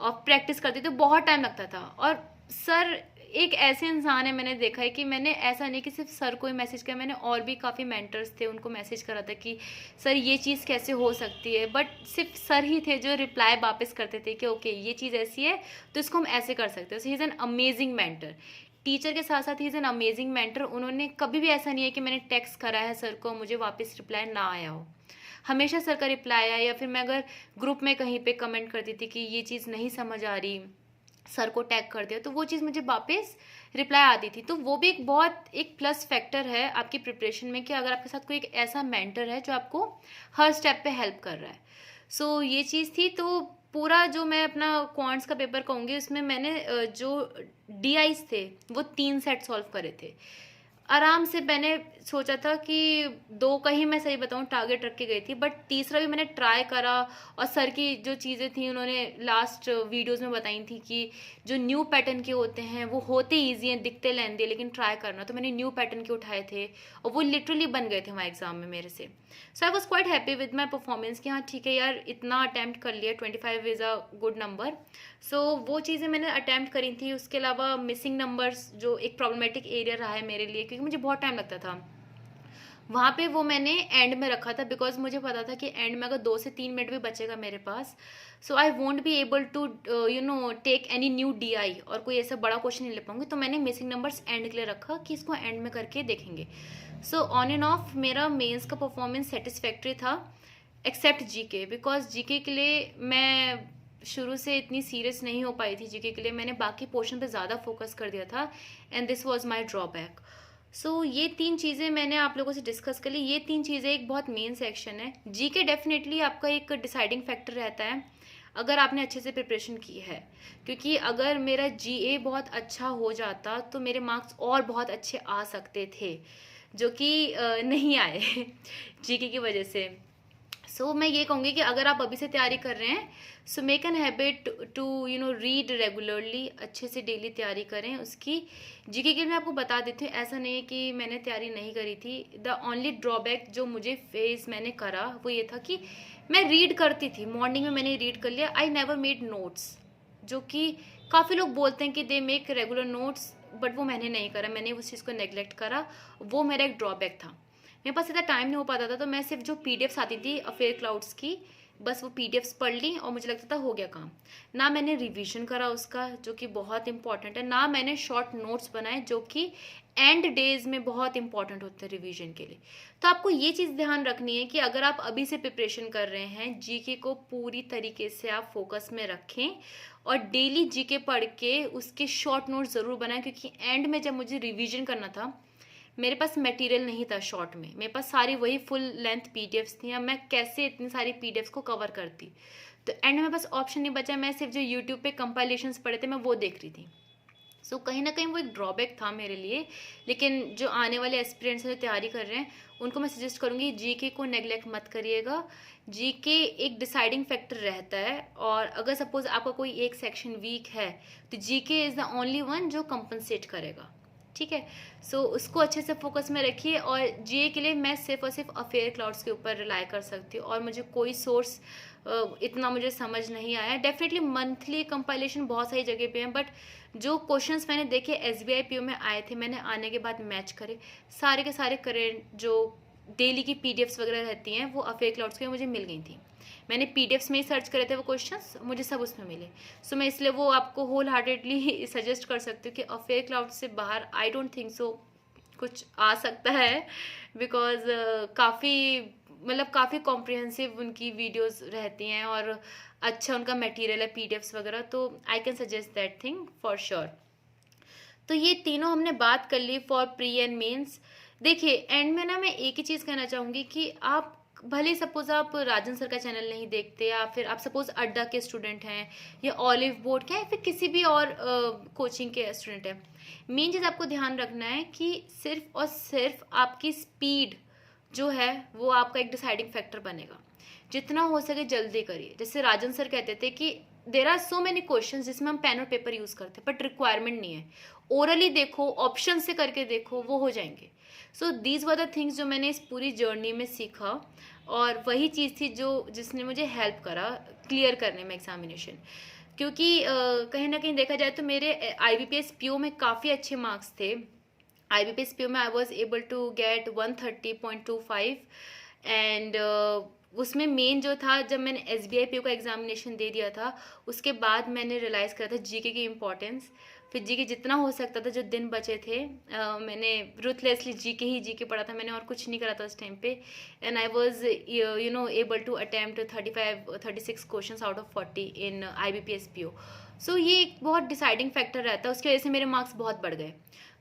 S1: और प्रैक्टिस करती थी। तो बहुत टाइम लगता था। और सर एक ऐसे इंसान है, मैंने देखा है कि मैंने ऐसा नहीं कि सिर्फ सर को ही मैसेज किया, मैंने और भी काफ़ी मेंटर्स थे उनको मैसेज करा था कि सर ये चीज़ कैसे हो सकती है। बट सिर्फ सर ही थे जो रिप्लाई वापस करते थे कि ओके ये चीज़ ऐसी है तो इसको हम ऐसे कर सकते हैं। So he is an amazing mentor. Teacher के साथ साथ he is an amazing mentor. उन्होंने कभी भी ऐसा नहीं है कि मैंने टेक्स्ट करा है सर को, मुझे वापस रिप्लाई ना आया हो। हमेशा सर का रिप्लाई आया, या फिर मैं अगर ग्रुप में कहीं पे कमेंट करती थी कि ये चीज़ नहीं समझ आ रही, सर को टैग कर दिया, तो वो चीज़ मुझे वापस रिप्लाई आती थी। तो वो भी एक बहुत एक प्लस फैक्टर है आपकी प्रिपरेशन में, कि अगर आपके साथ कोई एक ऐसा मेंटर है जो आपको हर स्टेप पे हेल्प कर रहा है। सो ये चीज़ थी। तो पूरा जो मैं अपना क्वांट्स का पेपर कहूँगी, उसमें मैंने जो DIs थे वो 3 सेट सॉल्व करे थे आराम से। मैंने सोचा था कि 2 का ही मैं सही बताऊं टारगेट रख के गई थी, बट तीसरा भी मैंने ट्राई करा। और सर की जो चीज़ें थी उन्होंने लास्ट वीडियोस में बताई थी कि जो न्यू पैटर्न के होते हैं वो होते ईजी हैं, दिखते लेंदी है, लेकिन ट्राई करना। तो मैंने न्यू पैटर्न के उठाए थे और वो लिटरली बन गए थे वहाँ एग्जाम में मेरे से। So I was quite happy with my performance कि हाँ ठीक है यार, इतना अटैम्प्ट कर लिया, 25 इज़ अ गुड नंबर। सो वो चीज़ें मैंने अटैम्प्ट करी थी। उसके अलावा मिसिंग नंबर्स जो एक प्रॉब्लमेटिक एरिया रहा है मेरे लिए, क्योंकि मुझे बहुत टाइम लगता था वहाँ पे, वो मैंने एंड में रखा था, बिकॉज मुझे पता था कि एंड में अगर 2 से 3 मिनट भी बचेगा मेरे पास, so I won't be able to take any new DI और कोई ऐसा बड़ा क्वेश्चन नहीं ले पाऊंगी। तो मैंने मिसिंग नंबर्स एंड के लिए रखा कि इसको एंड में करके देखेंगे। सो ऑन एंड ऑफ मेरा मेंस का परफॉर्मेंस सेटिस्फैक्ट्री था, एक्सेप्ट GK, बिकॉज GK के लिए मैं शुरू से इतनी सीरियस नहीं हो पाई थी। GK के लिए मैंने बाकी पोर्शन पे ज़्यादा फोकस कर दिया था, and this was my drawback. So ये 3 चीज़ें मैंने आप लोगों से डिस्कस कर ली। ये 3 चीज़ें एक बहुत मेन सेक्शन है। GK डेफिनेटली आपका एक डिसाइडिंग फैक्टर रहता है अगर आपने अच्छे से प्रिपरेशन की है, क्योंकि अगर मेरा GA बहुत अच्छा हो जाता तो मेरे मार्क्स और बहुत अच्छे आ सकते थे, जो कि नहीं आए GK की वजह से। सो मैं ये कहूँगी कि अगर आप अभी से तैयारी कर रहे हैं, so make an habit to read regularly, अच्छे से डेली तैयारी करें उसकी। GK के मैं आपको बता देती हूँ, ऐसा नहीं है कि मैंने तैयारी नहीं करी थी। द ओनली ड्रॉबैक जो मुझे फेस मैंने करा वो ये था कि मैं रीड करती थी, मॉर्निंग में मैंने रीड कर लिया, आई नेवर मेड नोट्स, जो कि काफ़ी लोग बोलते हैं कि they make regular notes, but वो मैंने नहीं करा, मैंने उस चीज़ को नेग्लेक्ट करा। वो मेरा एक ड्रॉबैक था, मेरे पास इतना टाइम नहीं हो पाता था। तो मैं सिर्फ जो PDFs आती थी अफेयर क्लाउड्स की, बस वो PDFs पढ़ ली और मुझे लगता था हो गया काम। ना मैंने रिवीजन करा उसका, जो कि बहुत इंपॉर्टेंट है, ना मैंने शॉर्ट नोट्स बनाए, जो कि एंड डेज में बहुत इंपॉर्टेंट होते हैं रिवीजन के लिए। तो आपको ये चीज़ ध्यान रखनी है कि अगर आप अभी से प्रिपरेशन कर रहे हैं, GK को पूरी तरीके से आप फोकस में रखें और डेली GK पढ़ के उसके शॉर्ट नोट्स ज़रूर बनाएं, क्योंकि एंड में जब मुझे रिवीजन करना था मेरे पास मटेरियल नहीं था शॉर्ट में, मेरे पास सारी वही फुल लेंथ PDFs थी। अब मैं कैसे इतनी सारी PDFs को कवर करती, तो एंड में बस ऑप्शन नहीं बचा, मैं सिर्फ जो यूट्यूब पे कंपाइलेशंस पढ़े थे मैं वो देख रही थी। सो कहीं ना कहीं वो एक ड्रॉबैक था मेरे लिए। लेकिन जो आने वाले एस्पिरेंट्स जो तैयारी कर रहे हैं उनको मैं सजेस्ट करूँगी GK को नेग्लेक्ट मत करिएगा। GK एक डिसाइडिंग फैक्टर रहता है, और अगर सपोज आपका कोई एक सेक्शन वीक है तो GK is the only one जो कंपनसेट करेगा, ठीक है। सो उसको अच्छे से फोकस में रखिए। और GA के लिए मैं सिर्फ और सिर्फ अफेयर क्लाउड्स के ऊपर रिलाई कर सकती हूँ, और मुझे कोई सोर्स इतना मुझे समझ नहीं आया। डेफिनेटली मंथली कंपाइलेशन बहुत सारी जगह पे हैं, बट जो क्वेश्चंस मैंने देखे SBI PO में आए थे, मैंने आने के बाद मैच करे, सारे के सारे करेंट जो डेली की PDFs वगैरह रहती हैं वो अफेयर क्लाउड्स के मुझे मिल गई थी। मैंने PDFs में ही सर्च करे थे वो क्वेश्चंस, मुझे सब उसमें मिले। सो मैं इसलिए वो आपको होल हार्टेडली सजेस्ट कर सकती हूँ कि अफेयर क्लाउड से बाहर आई डोंट थिंक सो कुछ आ सकता है, बिकॉज काफ़ी कॉम्प्रिहेंसिव उनकी वीडियोस रहती हैं और अच्छा उनका मटेरियल है PDFs वगैरह, तो I can suggest that thing for sure. तो ये तीनों हमने बात कर ली फॉर प्री एंड मेंस। देखिए एंड में ना मैं एक ही चीज़ कहना चाहूँगी कि आप भले सपोज आप राजन सर का चैनल नहीं देखते, या फिर आप सपोज अड्डा के स्टूडेंट हैं या ऑलिव बोर्ड के, या फिर किसी भी और कोचिंग के स्टूडेंट हैं, मेन चीज़ आपको ध्यान रखना है कि सिर्फ और सिर्फ आपकी स्पीड जो है वो आपका एक डिसाइडिंग फैक्टर बनेगा। जितना हो सके जल्दी करिए। जैसे राजन सर कहते थे कि there are so many question जिसमें हम पेन और पेपर यूज़ करते हैं, बट रिक्वायरमेंट नहीं है, ओरली देखो, ऑप्शन से करके देखो, वो हो जाएंगे। So these were the things जो मैंने इस पूरी जर्नी में सीखा, और वही चीज़ थी जिसने मुझे हेल्प करा क्लियर करने में एग्जामिनेशन। क्योंकि कहीं ना कहीं देखा जाए तो मेरे IBPS PO में काफ़ी अच्छे मार्क्स थे। IBPS PO में I was able to get 130.25, and उसमें मेन जो था, जब मैंने SBI PO का एग्जामिनेशन दे दिया था उसके बाद मैंने रियलाइज़ करा था GK की इम्पोर्टेंस। फिर जीके जितना हो सकता था जो दिन बचे थे मैंने रूथलेसली जीके पढ़ा था मैंने, और कुछ नहीं करा था उस टाइम पे। And I was able to attempt 36 questions out of 40 in IBPS PO। सो ये एक बहुत डिसाइडिंग फैक्टर रहता है, उसकी वजह से मेरे मार्क्स बहुत बढ़ गए।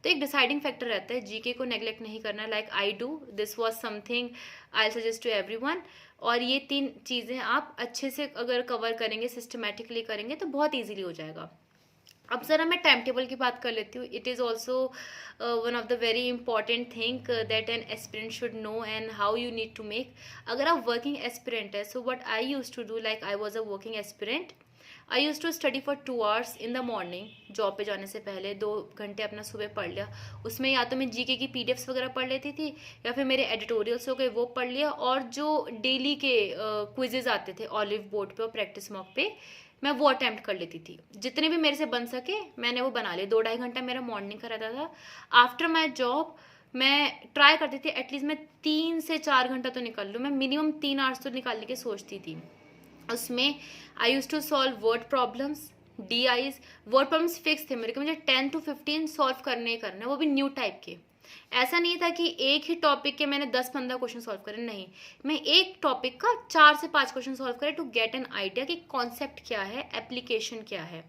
S1: तो एक डिसाइडिंग फैक्टर रहता है, जीके को नेग्लेक्ट नहीं करना, like I do, this was something I suggest to everyone. और ये 3 चीज़ें आप अच्छे से अगर कवर करेंगे, सिस्टमेटिकली करेंगे तो बहुत ईजिली हो जाएगा। अब ज़रा मैं टाइम टेबल की बात कर लेती हूँ। It is also one of the very important thing that an aspirant should know and how you need to make. अगर आप वर्किंग एस्पिरेंट है, so what I used to do, like I was a working aspirant, I use to study for 2 hours in the morning. Job पे जाने से पहले 2 घंटे अपना सुबह पढ़ लिया। उसमें या तो मैं जीके की पीडीएफ्स वगैरह पढ़ लेती थी, या फिर मेरे एडिटोरियल्स हो गए वो पढ़ लिया, और जो डेली के क्विजेज आते थे ऑलिव बोर्ड पे और प्रैक्टिस मॉक पे, मैं वो अटैम्प्ट कर लेती थी। जितने भी मेरे से बन सके मैंने वो बना लिए। 2-2.5 घंटा मेरा मॉर्निंग का रहता था। आफ्टर माई जॉब मैं ट्राई करती थी एटलीस्ट मैं 3 से 4 घंटा तो निकाल लूँ। मैं मिनिमम 3 आवर्स तो निकालने की सोचती थी। उसमें I use to solve word problems, DIs। Word problems fix थे मेरे, कि मुझे 10 to 15 सॉल्व करने ही करने, वो भी न्यू टाइप के। ऐसा नहीं था कि एक ही टॉपिक के मैंने 10-15 क्वेश्चन सॉल्व करे, नहीं, मैं एक टॉपिक का 4 से 5 क्वेश्चन सॉल्व करे टू गेट एन आइडिया कि कॉन्सेप्ट क्या है, एप्लीकेशन क्या है।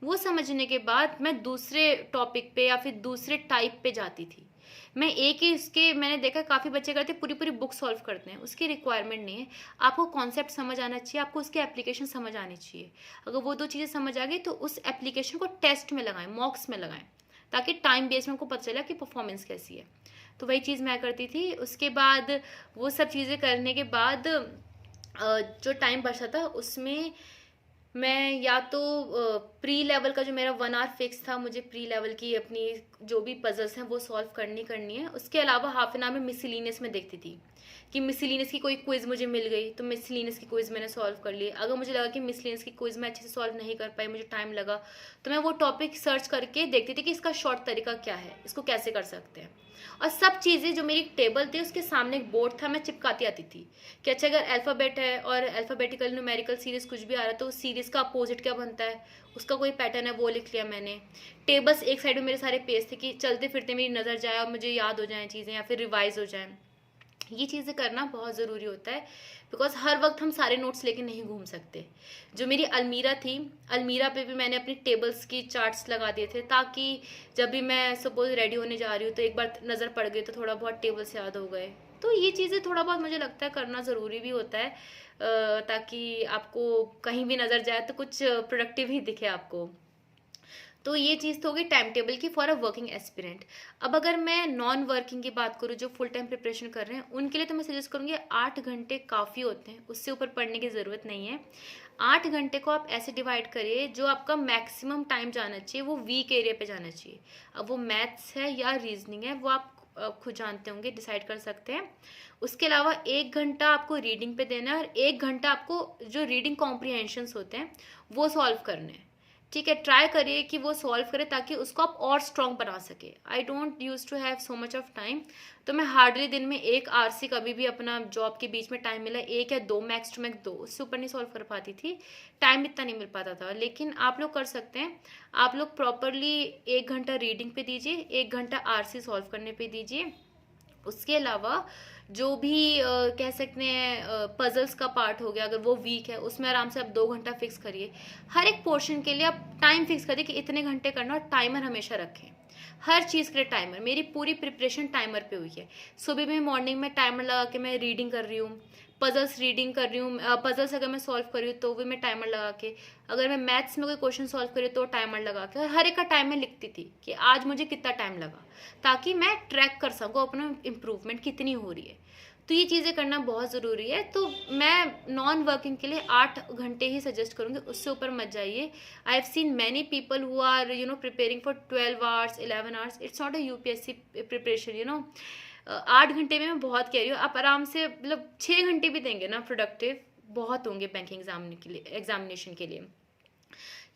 S1: वो समझने के बाद मैं दूसरे टॉपिक पे या फिर दूसरे टाइप पे जाती थी। मैं एक ही उसके, मैंने देखा काफ़ी बच्चे करते पूरी पूरी बुक सॉल्व करते हैं, उसकी रिक्वायरमेंट नहीं है। आपको कॉन्सेप्ट समझ आना चाहिए, आपको उसकी एप्लीकेशन समझ आनी चाहिए। अगर वो 2 चीज़ें समझ आ गई तो उस एप्लीकेशन को टेस्ट में लगाएं, मॉक्स में लगाएं, ताकि टाइम बेस में आपको पता चला कि परफॉर्मेंस कैसी है। तो वही चीज़ मैं करती थी। उसके बाद वो सब चीज़ें करने के बाद जो टाइम बचता था उसमें मैं या तो प्री लेवल का जो मेरा 1 आवर फिक्स था, मुझे प्री लेवल की अपनी जो भी पजल्स हैं वो सॉल्व करनी है। उसके अलावा हाफ एन आवर में मिसलिनियस में देखती थी कि मिसलिनियस की कोई क्विज मुझे मिल गई तो मिसलिनियस की क्विज मैंने सॉल्व कर ली। अगर मुझे लगा कि मिसलिनियस की क्विज मैं अच्छे से सॉल्व नहीं कर पाई, मुझे टाइम लगा, तो मैं वो टॉपिक सर्च करके देखती थी कि इसका शॉर्ट तरीका क्या है, इसको कैसे कर सकते हैं। और सब चीज़ें जो मेरी टेबल थी उसके सामने एक बोर्ड था, मैं चिपकाती आती थी कि अच्छा अगर अल्फ़ाबेट है और अल्फ़ाबेटिकल न्यूमेरिकल सीरीज कुछ भी आ रहा है तो उस सीरीज़ का अपोजिट क्या बनता है, उसका कोई पैटर्न है वो लिख लिया मैंने। टेबल्स एक साइड में मेरे सारे पेज थे कि चलते फिरते मेरी नज़र जाए और मुझे याद हो जाए चीज़ें या फिर रिवाइज हो जाए। ये चीज़ें करना बहुत ज़रूरी होता है, बिकॉज हर वक्त हम सारे नोट्स लेके नहीं घूम सकते। जो मेरी अलमीरा थी, अलमीरा पे भी मैंने अपनी टेबल्स की चार्ट्स लगा दिए थे, ताकि जब भी मैं सपोज रेडी होने जा रही हूँ तो एक बार नज़र पड़ गई तो थोड़ा बहुत टेबल्स याद हो गए। तो ये चीज़ें थोड़ा बहुत मुझे लगता है करना ज़रूरी भी होता है, ताकि आपको कहीं भी नज़र जाए तो कुछ प्रोडक्टिव ही दिखे आपको। तो ये चीज़ तो होगी टाइम टेबल की फॉर अ वर्किंग एस्पिरेंट। अब अगर मैं नॉन वर्किंग की बात करूँ, जो फुल टाइम प्रिपरेशन कर रहे हैं, उनके लिए तो मैं सजेस्ट करूँगी 8 घंटे काफ़ी होते हैं, उससे ऊपर पढ़ने की ज़रूरत नहीं है। 8 घंटे को आप ऐसे डिवाइड करिए, जो आपका मैक्सिमम टाइम जाना चाहिए वो वीक एरिया पे जाना चाहिए। अब वो मैथ्स है या रीजनिंग है वो आप खुद जानते होंगे, डिसाइड कर सकते हैं। उसके अलावा 1 घंटा आपको रीडिंग पे देना है, और 1 घंटा आपको जो रीडिंग कॉम्प्रिहेंशंस होते हैं वो सॉल्व करने हैं। ठीक है, ट्राई करिए कि वो सॉल्व करे ताकि उसको आप और स्ट्रॉन्ग बना सके। I don't use to have so much of time, तो मैं हार्डली दिन में 1 आवर से कभी भी अपना जॉब के बीच में टाइम मिला 1 या 2, मैक्स टू मैक्स 2, उससे ऊपर नहीं सॉल्व कर पाती थी, टाइम इतना नहीं मिल पाता था। लेकिन आप लोग कर सकते हैं, आप लोग प्रॉपरली 1 घंटा रीडिंग पे दीजिए, 1 घंटा RC सॉल्व करने पे दीजिए। उसके अलावा जो भी कह सकते हैं पजल्स का पार्ट हो गया, अगर वो वीक है उसमें आराम से आप 2 घंटा फिक्स करिए। हर एक पोर्शन के लिए आप टाइम फिक्स करिए कि इतने घंटे करना, और टाइमर हमेशा रखें हर चीज़ के लिए। टाइमर, मेरी पूरी प्रिपरेशन टाइमर पे हुई है। सुबह में मॉर्निंग में टाइमर लगा के मैं रीडिंग कर रही हूँ, पजल्स रीडिंग कर रही हूँ, पजल्स अगर मैं सॉल्व कर रही हूँ तो भी मैं टाइमर लगा के, अगर मैं मैथ्स में कोई क्वेश्चन सॉल्व कर रही हूँ तो टाइमर लगा के, और हर एक का टाइम में लिखती थी कि आज मुझे कितना टाइम लगा, ताकि मैं ट्रैक कर सकूँ अपना इम्प्रूवमेंट कितनी हो रही है। तो ये चीज़ें करना बहुत ज़रूरी है। तो मैं नॉन वर्किंग के लिए 8 घंटे ही सजेस्ट करूँगी, उससे ऊपर मत जाइए। I have seen many people who are preparing for 12 hours 11 hours. It's not a UPSC preparation. 8 घंटे में मैं बहुत कह रही हूँ, आप आराम से मतलब 6 घंटे भी देंगे ना प्रोडक्टिव, बहुत होंगे बैंकिंग एग्जामिनेशन के लिए।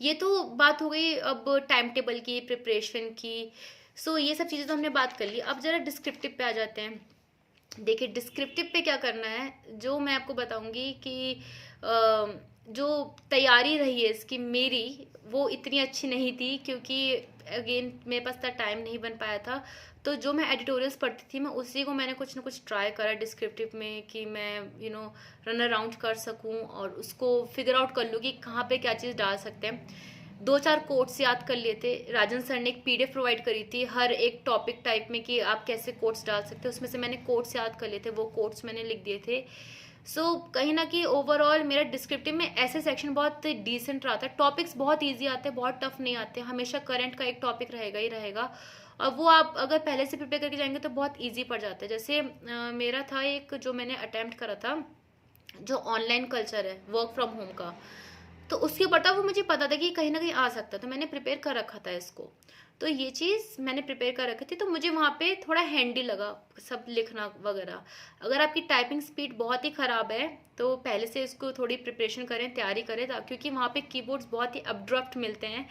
S1: ये तो बात हो गई अब टाइम टेबल की, प्रिपरेशन की। सो ये सब चीज़ें तो हमने बात कर ली। अब ज़रा डिस्क्रिप्टिव पे आ जाते हैं। देखिए डिस्क्रिप्टिव पे क्या करना है, जो मैं आपको बताऊंगी कि जो तैयारी रही है इसकी मेरी, वो इतनी अच्छी नहीं थी, क्योंकि अगेन मेरे पास इतना टाइम नहीं बन पाया था। तो जो मैं एडिटोरियल्स पढ़ती थी, मैं उसी को मैंने कुछ ना कुछ ट्राई करा डिस्क्रिप्टिव में, कि मैं रन अराउंड कर सकूं और उसको फिगर आउट कर लूँ कि कहाँ पे क्या चीज़ डाल सकते हैं। 2-4 कोट्स याद कर लिए थे। राजन सर ने एक पीडीएफ प्रोवाइड करी थी हर एक टॉपिक टाइप में कि आप कैसे कोट्स डाल सकते हैं, उसमें से मैंने कोट्स याद कर लिए थे, वो कोट्स मैंने लिख दिए थे। कहीं ना कहीं ओवरऑल मेरा डिस्क्रिप्टिव में ऐसे सेक्शन बहुत डिसेंट रहा था। टॉपिक्स बहुत ईजी आते हैं, बहुत टफ नहीं आते, हमेशा करंट का एक टॉपिक रहेगा ही रहेगा, और वो आप अगर पहले से प्रिपेयर करके जाएंगे तो बहुत ईजी पड़ जाता है। जैसे मेरा था एक जो मैंने अटेम्प्ट करा था, जो ऑनलाइन कल्चर है वर्क फ्रॉम होम का, तो उसके ऊपर था, वो मुझे पता था कि कहीं ना कहीं आ सकता, तो मैंने प्रिपेयर कर रखा था इसको। तो ये चीज़ मैंने प्रिपेयर कर रखी थी, तो मुझे वहाँ पे थोड़ा हैंडी लगा सब लिखना वगैरह। अगर आपकी टाइपिंग स्पीड बहुत ही ख़राब है तो पहले से इसको थोड़ी प्रिपरेशन करें, तैयारी करें, क्योंकि वहाँ पे कीबोर्ड्स बहुत ही अब्रप्ट मिलते हैं,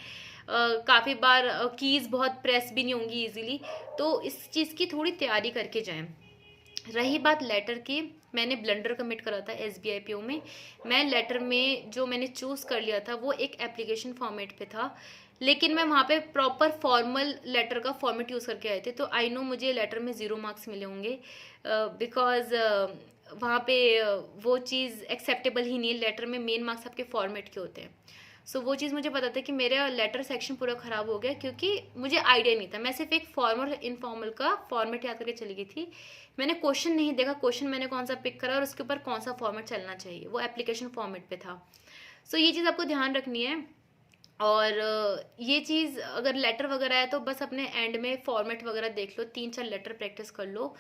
S1: काफ़ी बार कीज़ बहुत प्रेस भी नहीं होंगी ईजिली, तो इस चीज़ की थोड़ी तैयारी करके जाएं। रही बात लेटर की, मैंने ब्लंडर कमिट करा था एसबीआई पीओ में। मैं लेटर में जो मैंने चूज़ कर लिया था वो एक एप्लीकेशन फॉर्मेट पे था, लेकिन मैं वहाँ पे प्रॉपर फॉर्मल लेटर का फॉर्मेट यूज़ करके आए थे, तो आई नो मुझे लेटर में 0 मार्क्स मिले होंगे, बिकॉज वहाँ पे वो चीज़ एक्सेप्टेबल ही नहीं है। लेटर में मेन मार्क्स आपके फॉर्मेट के होते हैं। वो चीज़ मुझे पता था कि मेरा लेटर सेक्शन पूरा ख़राब हो गया, क्योंकि मुझे आइडिया नहीं था। मैं सिर्फ एक फॉर्मल इनफॉर्मल का फॉर्मेट याद करके चली गई थी, मैंने क्वेश्चन नहीं देखा, क्वेश्चन मैंने कौन सा पिक करा और उसके ऊपर कौन सा फॉर्मेट चलना चाहिए, वो एप्लीकेशन फॉर्मेट पे था। ये चीज़ आपको ध्यान रखनी है। और ये चीज़ अगर लेटर वगैरह है तो बस अपने एंड में फॉर्मेट वगैरह देख लो, 3-4 लेटर प्रैक्टिस कर लो।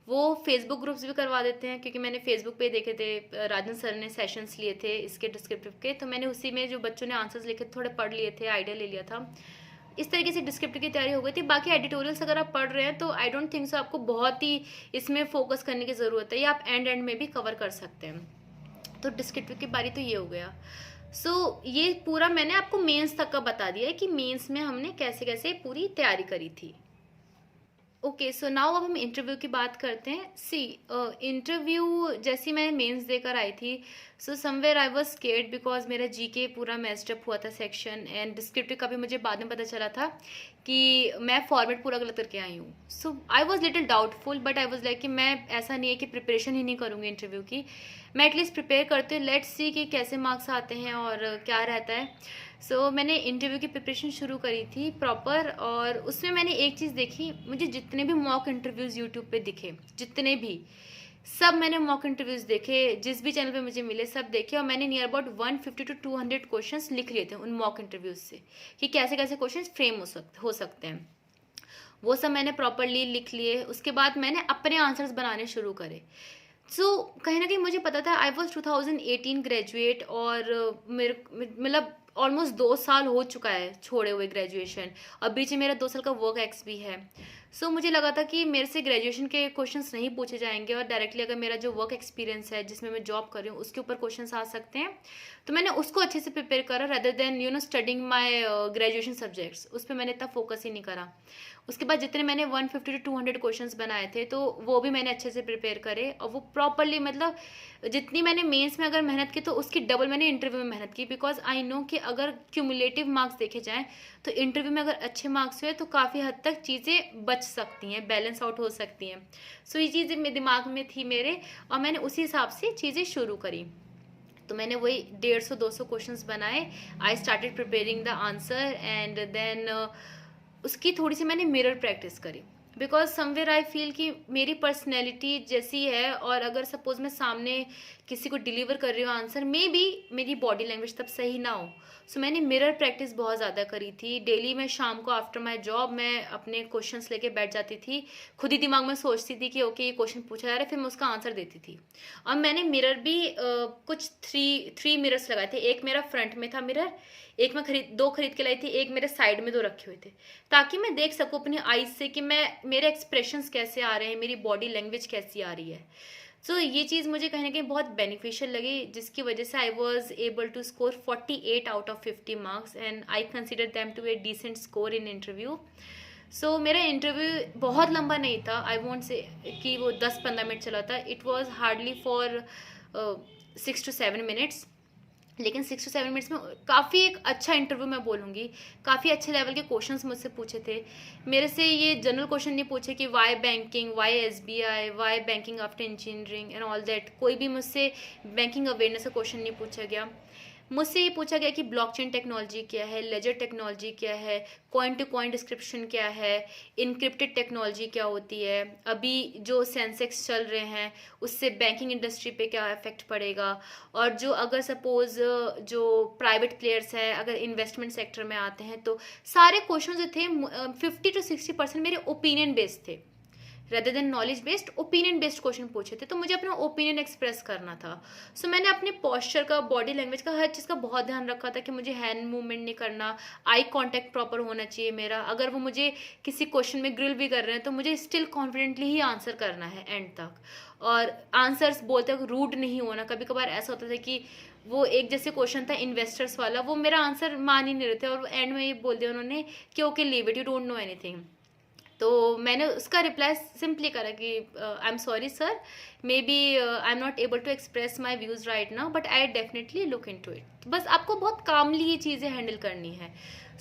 S1: वो फेसबुक ग्रुप्स भी करवा देते हैं, क्योंकि मैंने फेसबुक पे देखे थे, राजन सर ने सेशंस लिए थे इसके डिस्क्रिप्टिव के, तो मैंने उसी में जो बच्चों ने आंसर्स लिखे थोड़े पढ़ लिए थे, आइडिया ले लिया था। इस तरीके से डिस्क्रिप्टिव की तैयारी हो गई थी। बाकी एडिटोरियल्स अगर आप पढ़ रहे हैं तो आई डोंट थिंक सो आपको बहुत ही इसमें फोकस करने की ज़रूरत है, या आप एंड में भी कवर कर सकते हैं। तो डिस्क्रिप्टिव की बारी तो ये हो गया। ये पूरा मैंने आपको मेंस तक का बता दिया है कि मेंस में हमने कैसे कैसे पूरी तैयारी करी थी। ओके, सो नाउ अब हम इंटरव्यू की बात करते हैं। इंटरव्यू जैसी मैं मेंस देकर आई थी, somewhere I was scared, because मेरा जीके पूरा मेस्ड अप हुआ था सेक्शन, एंड डिस्क्रिप्टिव का भी मुझे बाद में पता चला था कि मैं फॉर्मेट पूरा गलत करके आई हूँ। I was little doubtful, but I was like कि मैं ऐसा नहीं है कि प्रिपरेशन ही नहीं करूँगी इंटरव्यू की, मैं एटलीस्ट प्रिपेयर करती हूँ, लेट्स सी कि कैसे मार्क्स आते हैं और क्या रहता है। मैंने इंटरव्यू की प्रिपरेशन शुरू करी थी प्रॉपर, और उसमें मैंने एक चीज़ देखी, मुझे जितने भी मॉक इंटरव्यूज़ यूट्यूब पे दिखे, जितने भी, सब मैंने मॉक इंटरव्यूज़ देखे, जिस भी चैनल पे मुझे मिले सब देखे, और मैंने नियर अबाउट 150 to 200 क्वेश्चंस लिख लिए थे उन मॉक इंटरव्यूज़ से, कि कैसे कैसे क्वेश्चंस फ्रेम हो सकते हैं। वो सब मैंने प्रॉपरली लिख लिए। उसके बाद मैंने अपने आंसर्स बनाने शुरू करे। कहीं ना कहीं मुझे पता था, आई वॉज 2018 ग्रेजुएट, और मेरे मतलब ऑलमोस्ट 2 साल हो चुका है छोड़े हुए ग्रेजुएशन, और बीच में मेरा 2 साल का वर्क एक्स भी है। मुझे लगा था कि मेरे से ग्रेजुएशन के क्वेश्चंस नहीं पूछे जाएंगे, और डायरेक्टली अगर मेरा जो वर्क एक्सपीरियंस है जिसमें मैं जॉब कर रही हूँ उसके ऊपर क्वेश्चंस आ सकते हैं। तो मैंने उसको अच्छे से प्रिपेयर करा, rather than studying my graduation subjects, उस पर मैंने इतना फोकस ही नहीं करा। उसके बाद जितने मैंने 150 to 200 क्वेश्चंस बनाए थे, तो वो भी मैंने अच्छे से प्रिपेयर करे, और वो प्रॉपरली, मतलब जितनी मैंने मेंस में अगर मेहनत की तो उसकी डबल मैंने इंटरव्यू में मेहनत की, बिकॉज आई नो कि अगर क्यूमुलेटिव मार्क्स देखे जाएँ तो इंटरव्यू में अगर अच्छे मार्क्स हुए तो काफ़ी हद तक चीज़ें बच सकती हैं, बैलेंस आउट हो सकती हैं। ये चीज़ें मेरे दिमाग में थी मेरे, और मैंने उसी हिसाब से चीज़ें शुरू करी। तो मैंने वही 150-200 क्वेश्चंस बनाए। I started preparing the answer, and then उसकी थोड़ी सी मैंने मिरर प्रैक्टिस करी, बिकॉज समवेयर आई फील कि मेरी पर्सनैलिटी जैसी है, और अगर सपोज मैं सामने किसी को डिलीवर कर रही हूँ आंसर, मे बी मेरी बॉडी लैंग्वेज तब सही ना हो। मैंने मिरर प्रैक्टिस बहुत ज़्यादा करी थी। डेली मैं शाम को आफ्टर माई जॉब मैं अपने क्वेश्चंस लेके बैठ जाती थी, खुद ही दिमाग में सोचती थी कि ओके ये क्वेश्चन पूछा जा रहा है, फिर मैं उसका आंसर देती थी। और मैंने मिरर भी कुछ थ्री मिरर्स लगाए थे। एक मेरा फ्रंट में था मिरर, एक मैं दो खरीद के लाई थी, एक मेरे साइड में 2 रखे हुए थे, ताकि मैं देख सकूँ अपनी आईज से कि मेरे एक्सप्रेशंस कैसे आ रहे हैं, मेरी बॉडी लैंग्वेज कैसी आ रही है। ये चीज़ मुझे कहीं ना कहीं बहुत बेनिफिशियल लगी, जिसकी वजह से I was able to score 48 out of 50 marks, and I consider them to a decent score in interview. मेरा इंटरव्यू बहुत लंबा नहीं था, आई वोंट से कि वो 10-15 मिनट चला था, it was hardly for 6 to 7 minutes. लेकिन 6 to 7 मिनट्स में काफ़ी एक अच्छा इंटरव्यू मैं बोलूँगी, काफ़ी अच्छे लेवल के क्वेश्चंस मुझसे पूछे थे। मेरे से ये जनरल क्वेश्चन नहीं पूछे कि why banking, why SBI, why banking after engineering and all that. कोई भी मुझसे बैंकिंग अवेयरनेस का क्वेश्चन नहीं पूछा गया। मुझसे ये पूछा गया कि ब्लॉकचेन टेक्नोलॉजी क्या है, लेजर टेक्नोलॉजी क्या है, कॉइन टू कॉइन डिस्क्रिप्शन क्या है, इनक्रिप्टेड टेक्नोलॉजी क्या होती है, अभी जो सेंसेक्स चल रहे हैं उससे बैंकिंग इंडस्ट्री पे क्या इफेक्ट पड़ेगा, और जो अगर सपोज जो प्राइवेट प्लेयर्स हैं अगर इन्वेस्टमेंट सेक्टर में आते हैं, तो सारे क्वेश्चन जो थे 50 to 60% मेरे ओपिनियन बेस्ड थे, rather than knowledge based, opinion based question पूछे थे। तो मुझे अपना ओपिनियन एक्सप्रेस करना था। मैंने अपने पोस्चर का, बॉडी लैंग्वेज का, हर चीज़ का बहुत ध्यान रखा था कि मुझे हैंड मूवमेंट नहीं करना, आई कांटेक्ट प्रॉपर होना चाहिए मेरा। अगर वो मुझे किसी क्वेश्चन में ग्रिल भी कर रहे हैं तो मुझे स्टिल कॉन्फिडेंटली ही आंसर करना है एंड तक, और आंसर्स बोलते वक्त रूड नहीं होना। कभी कभार ऐसा होता था कि वो एक जैसे क्वेश्चन था इन्वेस्टर्स वाला, वो मेरा आंसर मान ही नहीं रहे थे और एंड में ये बोल दिया उन्होंने कि okay leave it, you don't know anything. तो मैंने उसका रिप्लाई सिंपली करा कि I am sorry sir, maybe I am not able to express my views right now, but I definitely look into it. बस आपको बहुत कामली ये चीज़ें हैंडल करनी है।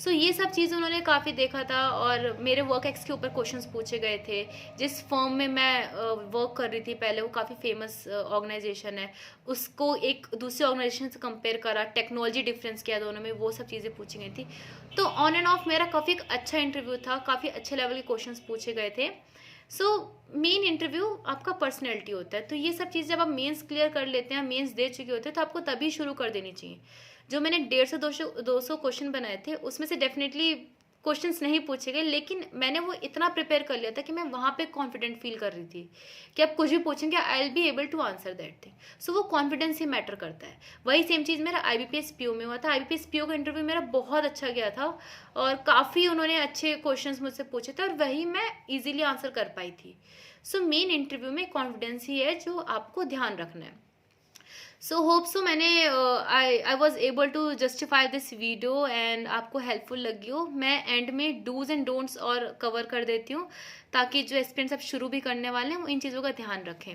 S1: ये सब चीज़ें उन्होंने काफ़ी देखा था, और मेरे वर्क एक्स के ऊपर क्वेश्चंस पूछे गए थे। जिस फर्म में मैं वर्क कर रही थी पहले, वो काफ़ी फेमस ऑर्गेनाइजेशन है, उसको एक दूसरे ऑर्गेनाइजेशन से कंपेयर करा, टेक्नोलॉजी डिफरेंस क्या दोनों में, वो सब चीज़ें पूछी गई थी। तो ऑन एंड ऑफ मेरा काफ़ी एक अच्छा इंटरव्यू था, काफ़ी अच्छे लेवल के क्वेश्चंस पूछे गए थे। मेन इंटरव्यू आपका पर्सनैलिटी होता है, तो ये सब चीज़ जब आप मेंस क्लियर कर लेते हैं, मेंस दे चुके होते हैं, तो आपको तभी शुरू कर देनी चाहिए। जो मैंने 150 से 200 क्वेश्चन बनाए थे उसमें से डेफिनेटली क्वेश्चंस नहीं पूछे गए, लेकिन मैंने वो इतना प्रिपेयर कर लिया था कि मैं वहाँ पे कॉन्फिडेंट फील कर रही थी कि आप कुछ भी पूछेंगे I will be able to answer that thing. वो कॉन्फिडेंस ही मैटर करता है। वही सेम चीज़ मेरा IBPS PO में हुआ था। IBPS PO का इंटरव्यू मेरा बहुत अच्छा गया था, और काफ़ी उन्होंने अच्छे क्वेश्चन मुझसे पूछे थे, और वही मैं ईजिली आंसर कर पाई थी। मेन इंटरव्यू में कॉन्फिडेंस ही है जो आपको ध्यान रखना है। होप सो मैंने I was able to justify this video and आपको हेल्पफुल लगी हो। मैं एंड में डूज एंड डोंट्स और कवर कर देती हूँ, ताकि जो एस्पिरेंट्स आप शुरू भी करने वाले हैं वो इन चीज़ों का ध्यान रखें।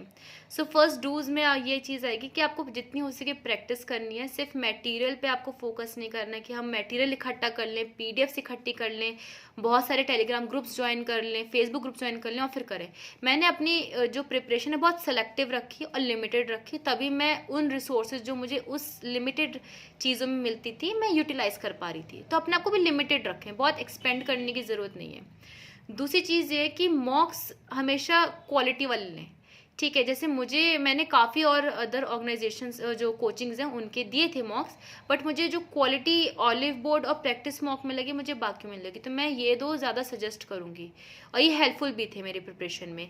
S1: फर्स्ट डूज में ये चीज़ आएगी कि आपको जितनी हो सके प्रैक्टिस करनी है। सिर्फ मटेरियल पे आपको फोकस नहीं करना है कि हम मटेरियल इकट्ठा कर लें, PDFs इकट्ठी कर लें, बहुत सारे टेलीग्राम ग्रुप्स ज्वाइन कर लें, फेसबुक ग्रुप ज्वाइन कर लें और फिर करें। मैंने अपनी जो प्रिपरेशन है बहुत सेलेक्टिव रखी और लिमिटेड रखी, तभी मैं उन रिसोर्सेज जो मुझे उस लिमिटेड चीज़ों में मिलती थी मैं यूटिलाइज कर पा रही थी। तो अपने आप को भी लिमिटेड रखें, बहुत एक्सपेंड करने की ज़रूरत नहीं है। दूसरी चीज़ ये है कि मॉक्स हमेशा क्वालिटी वाले लें, ठीक है। जैसे मैंने काफ़ी और अदर ऑर्गेनाइजेशंस जो कोचिंग्स हैं उनके दिए थे मॉक्स, बट मुझे जो क्वालिटी ऑलिव बोर्ड और प्रैक्टिस मॉक में लगी, मुझे बाकी में लगी, तो मैं ये दो ज़्यादा सजेस्ट करूँगी, और ये हेल्पफुल भी थे मेरे प्रिपरेशन में।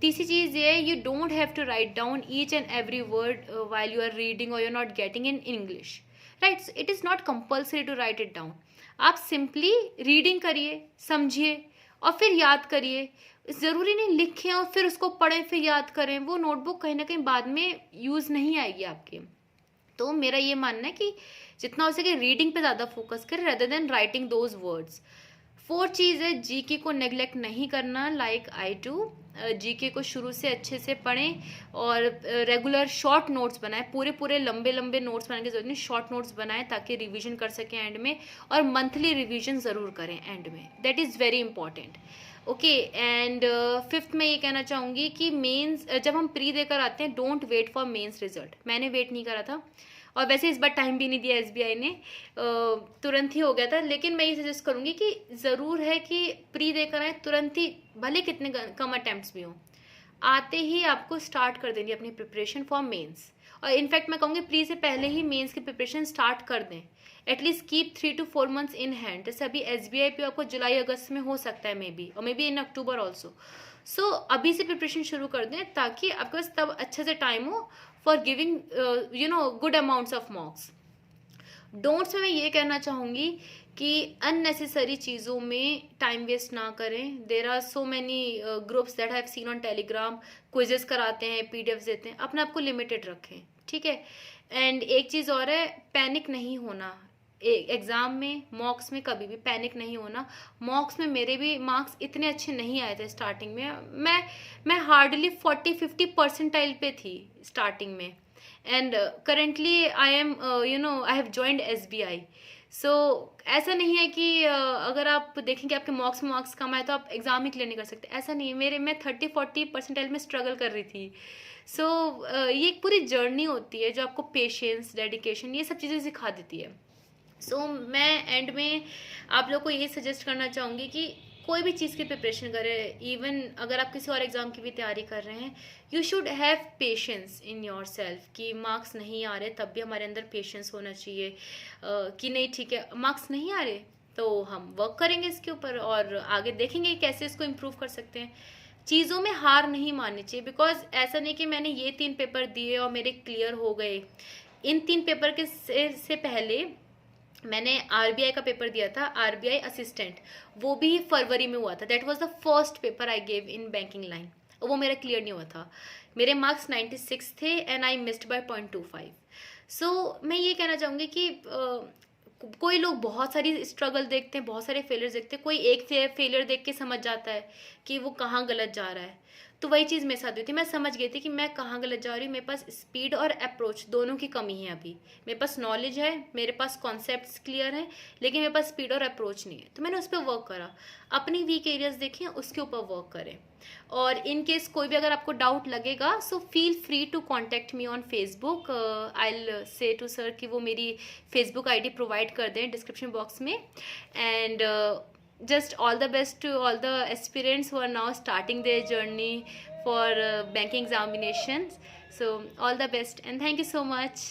S1: तीसरी चीज़ ये है, you don't have to write down each and every word while you are reading or you are not getting in English, right. It is not compulsory to write it down. आप simply reading करिए, समझिए और फिर याद करिए। ज़रूरी नहीं लिखें और फिर उसको पढ़ें फिर याद करें, वो नोटबुक कहीं ना कहीं बाद में यूज़ नहीं आएगी आपके। तो मेरा ये मानना है कि जितना हो सके रीडिंग पे ज़्यादा फोकस करें rather than writing those words. Fourth चीज़ है, जीके को नेग्लेक्ट नहीं करना, लाइक आई डू। जीके को शुरू से अच्छे से पढ़ें और रेगुलर शॉर्ट नोट्स बनाएं। पूरे लंबे नोट्स बनाने की जरूरत नहीं, शॉर्ट नोट्स बनाएं ताकि रिवीजन कर सकें एंड में, और मंथली रिवीजन ज़रूर करें एंड में, that is very important. Okay, and fifth मैं ये कहना चाहूँगी कि मेंस जब हम प्री देकर आते हैं, don't wait for mains result. मैंने वेट नहीं करा था, और वैसे इस बार टाइम भी नहीं दिया SBI ने, तुरंत ही हो गया था। लेकिन मैं ये सजेस्ट करूँगी कि ज़रूर है कि प्री देकर आए तुरंत ही, भले कितने कम अटैम्प्ट्स भी हों, आते ही आपको स्टार्ट कर देनी अपनी प्रिपरेशन फॉर मेंस। और इनफैक्ट मैं कहूँगी प्री से पहले ही मेंस की प्रिपरेशन स्टार्ट कर दें। At least keep 3 to 4 months in hand. जैसे अभी SBI PO आपको जुलाई अगस्त में हो सकता है, मे बी, और may be in October also. अभी से प्रिपरेशन शुरू कर दें ताकि आपके पास तब अच्छे से टाइम हो for giving good amounts of मॉक्स। Don'ts में मैं ये कहना चाहूँगी कि अननेसेसरी चीज़ों में टाइम वेस्ट ना करें। There are so many groups that have seen on Telegram, quizzes कराते हैं, PDFs देते हैं। अपने आप को लिमिटेड रखें, ठीक है। एंड एक चीज़ और है, पैनिक नहीं होना। एग्ज़ाम में, मॉक्स में कभी भी पैनिक नहीं होना। मॉक्स में मेरे भी मार्क्स इतने अच्छे नहीं आए थे स्टार्टिंग में। मैं हार्डली 40-50 परसेंटाइल पे थी स्टार्टिंग में। And currently I am I have joined SBI। सो ऐसा नहीं है कि अगर आप देखेंगे आपके मार्क्स कम आए तो आप एग्ज़ाम ही क्लियर नहीं कर सकते, ऐसा नहीं है। मैं 30-40 परसेंटाइल में स्ट्रगल कर रही थी। सो ये एक पूरी जर्नी होती है जो आपको पेशेंस, डेडिकेशन, ये सब चीज़ें सिखा देती है। सो मैं एंड में आप लोग को यही सजेस्ट करना चाहूँगी कि कोई भी चीज़ की प्रिपरेशन करें, इवन अगर आप किसी और एग्ज़ाम की भी तैयारी कर रहे हैं, you should have patience in your self. कि मार्क्स नहीं आ रहे तब भी हमारे अंदर पेशेंस होना चाहिए कि नहीं ठीक है, मार्क्स नहीं आ रहे तो हम वर्क करेंगे इसके ऊपर और आगे देखेंगे कैसे इसको इम्प्रूव कर सकते हैं। चीज़ों में हार नहीं माननी चाहिए, बिकॉज ऐसा नहीं कि मैंने ये 3 पेपर दिए और मेरे क्लियर हो गए। इन 3 पेपर के से पहले मैंने RBI का पेपर दिया था, RBI असिस्टेंट, वो भी फरवरी में हुआ था। That was the first paper I gave in banking line, वो मेरा क्लियर नहीं हुआ था। मेरे मार्क्स 96 थे एंड आई मिस्ड बाय 0.25। सो मैं ये कहना चाहूँगी कि कोई लोग बहुत सारी स्ट्रगल देखते हैं, बहुत सारे फेलियर देखते हैं, कोई एक फेलियर देख के समझ जाता है कि वो कहाँ गलत जा रहा है। तो वही चीज़ मेरे साथ हुई थी, मैं समझ गई थी कि मैं कहाँ गलत जा रही हूँ। मेरे पास स्पीड और अप्रोच दोनों की कमी है अभी। मेरे पास नॉलेज है, मेरे पास कॉन्सेप्ट्स क्लियर हैं, लेकिन मेरे पास स्पीड और अप्रोच नहीं है। तो मैंने उस पर वर्क करा। अपनी वीक एरियाज देखें, उसके ऊपर वर्क करें। और इन केस कोई भी अगर आपको डाउट लगेगा, so feel free to contact me on Facebook. I will say to sir कि वो मेरी फेसबुक ID प्रोवाइड कर दें डिस्क्रिप्शन बॉक्स में। And just all the best to all the aspirants who are now starting their journey for banking examinations. So all the best and thank you so much.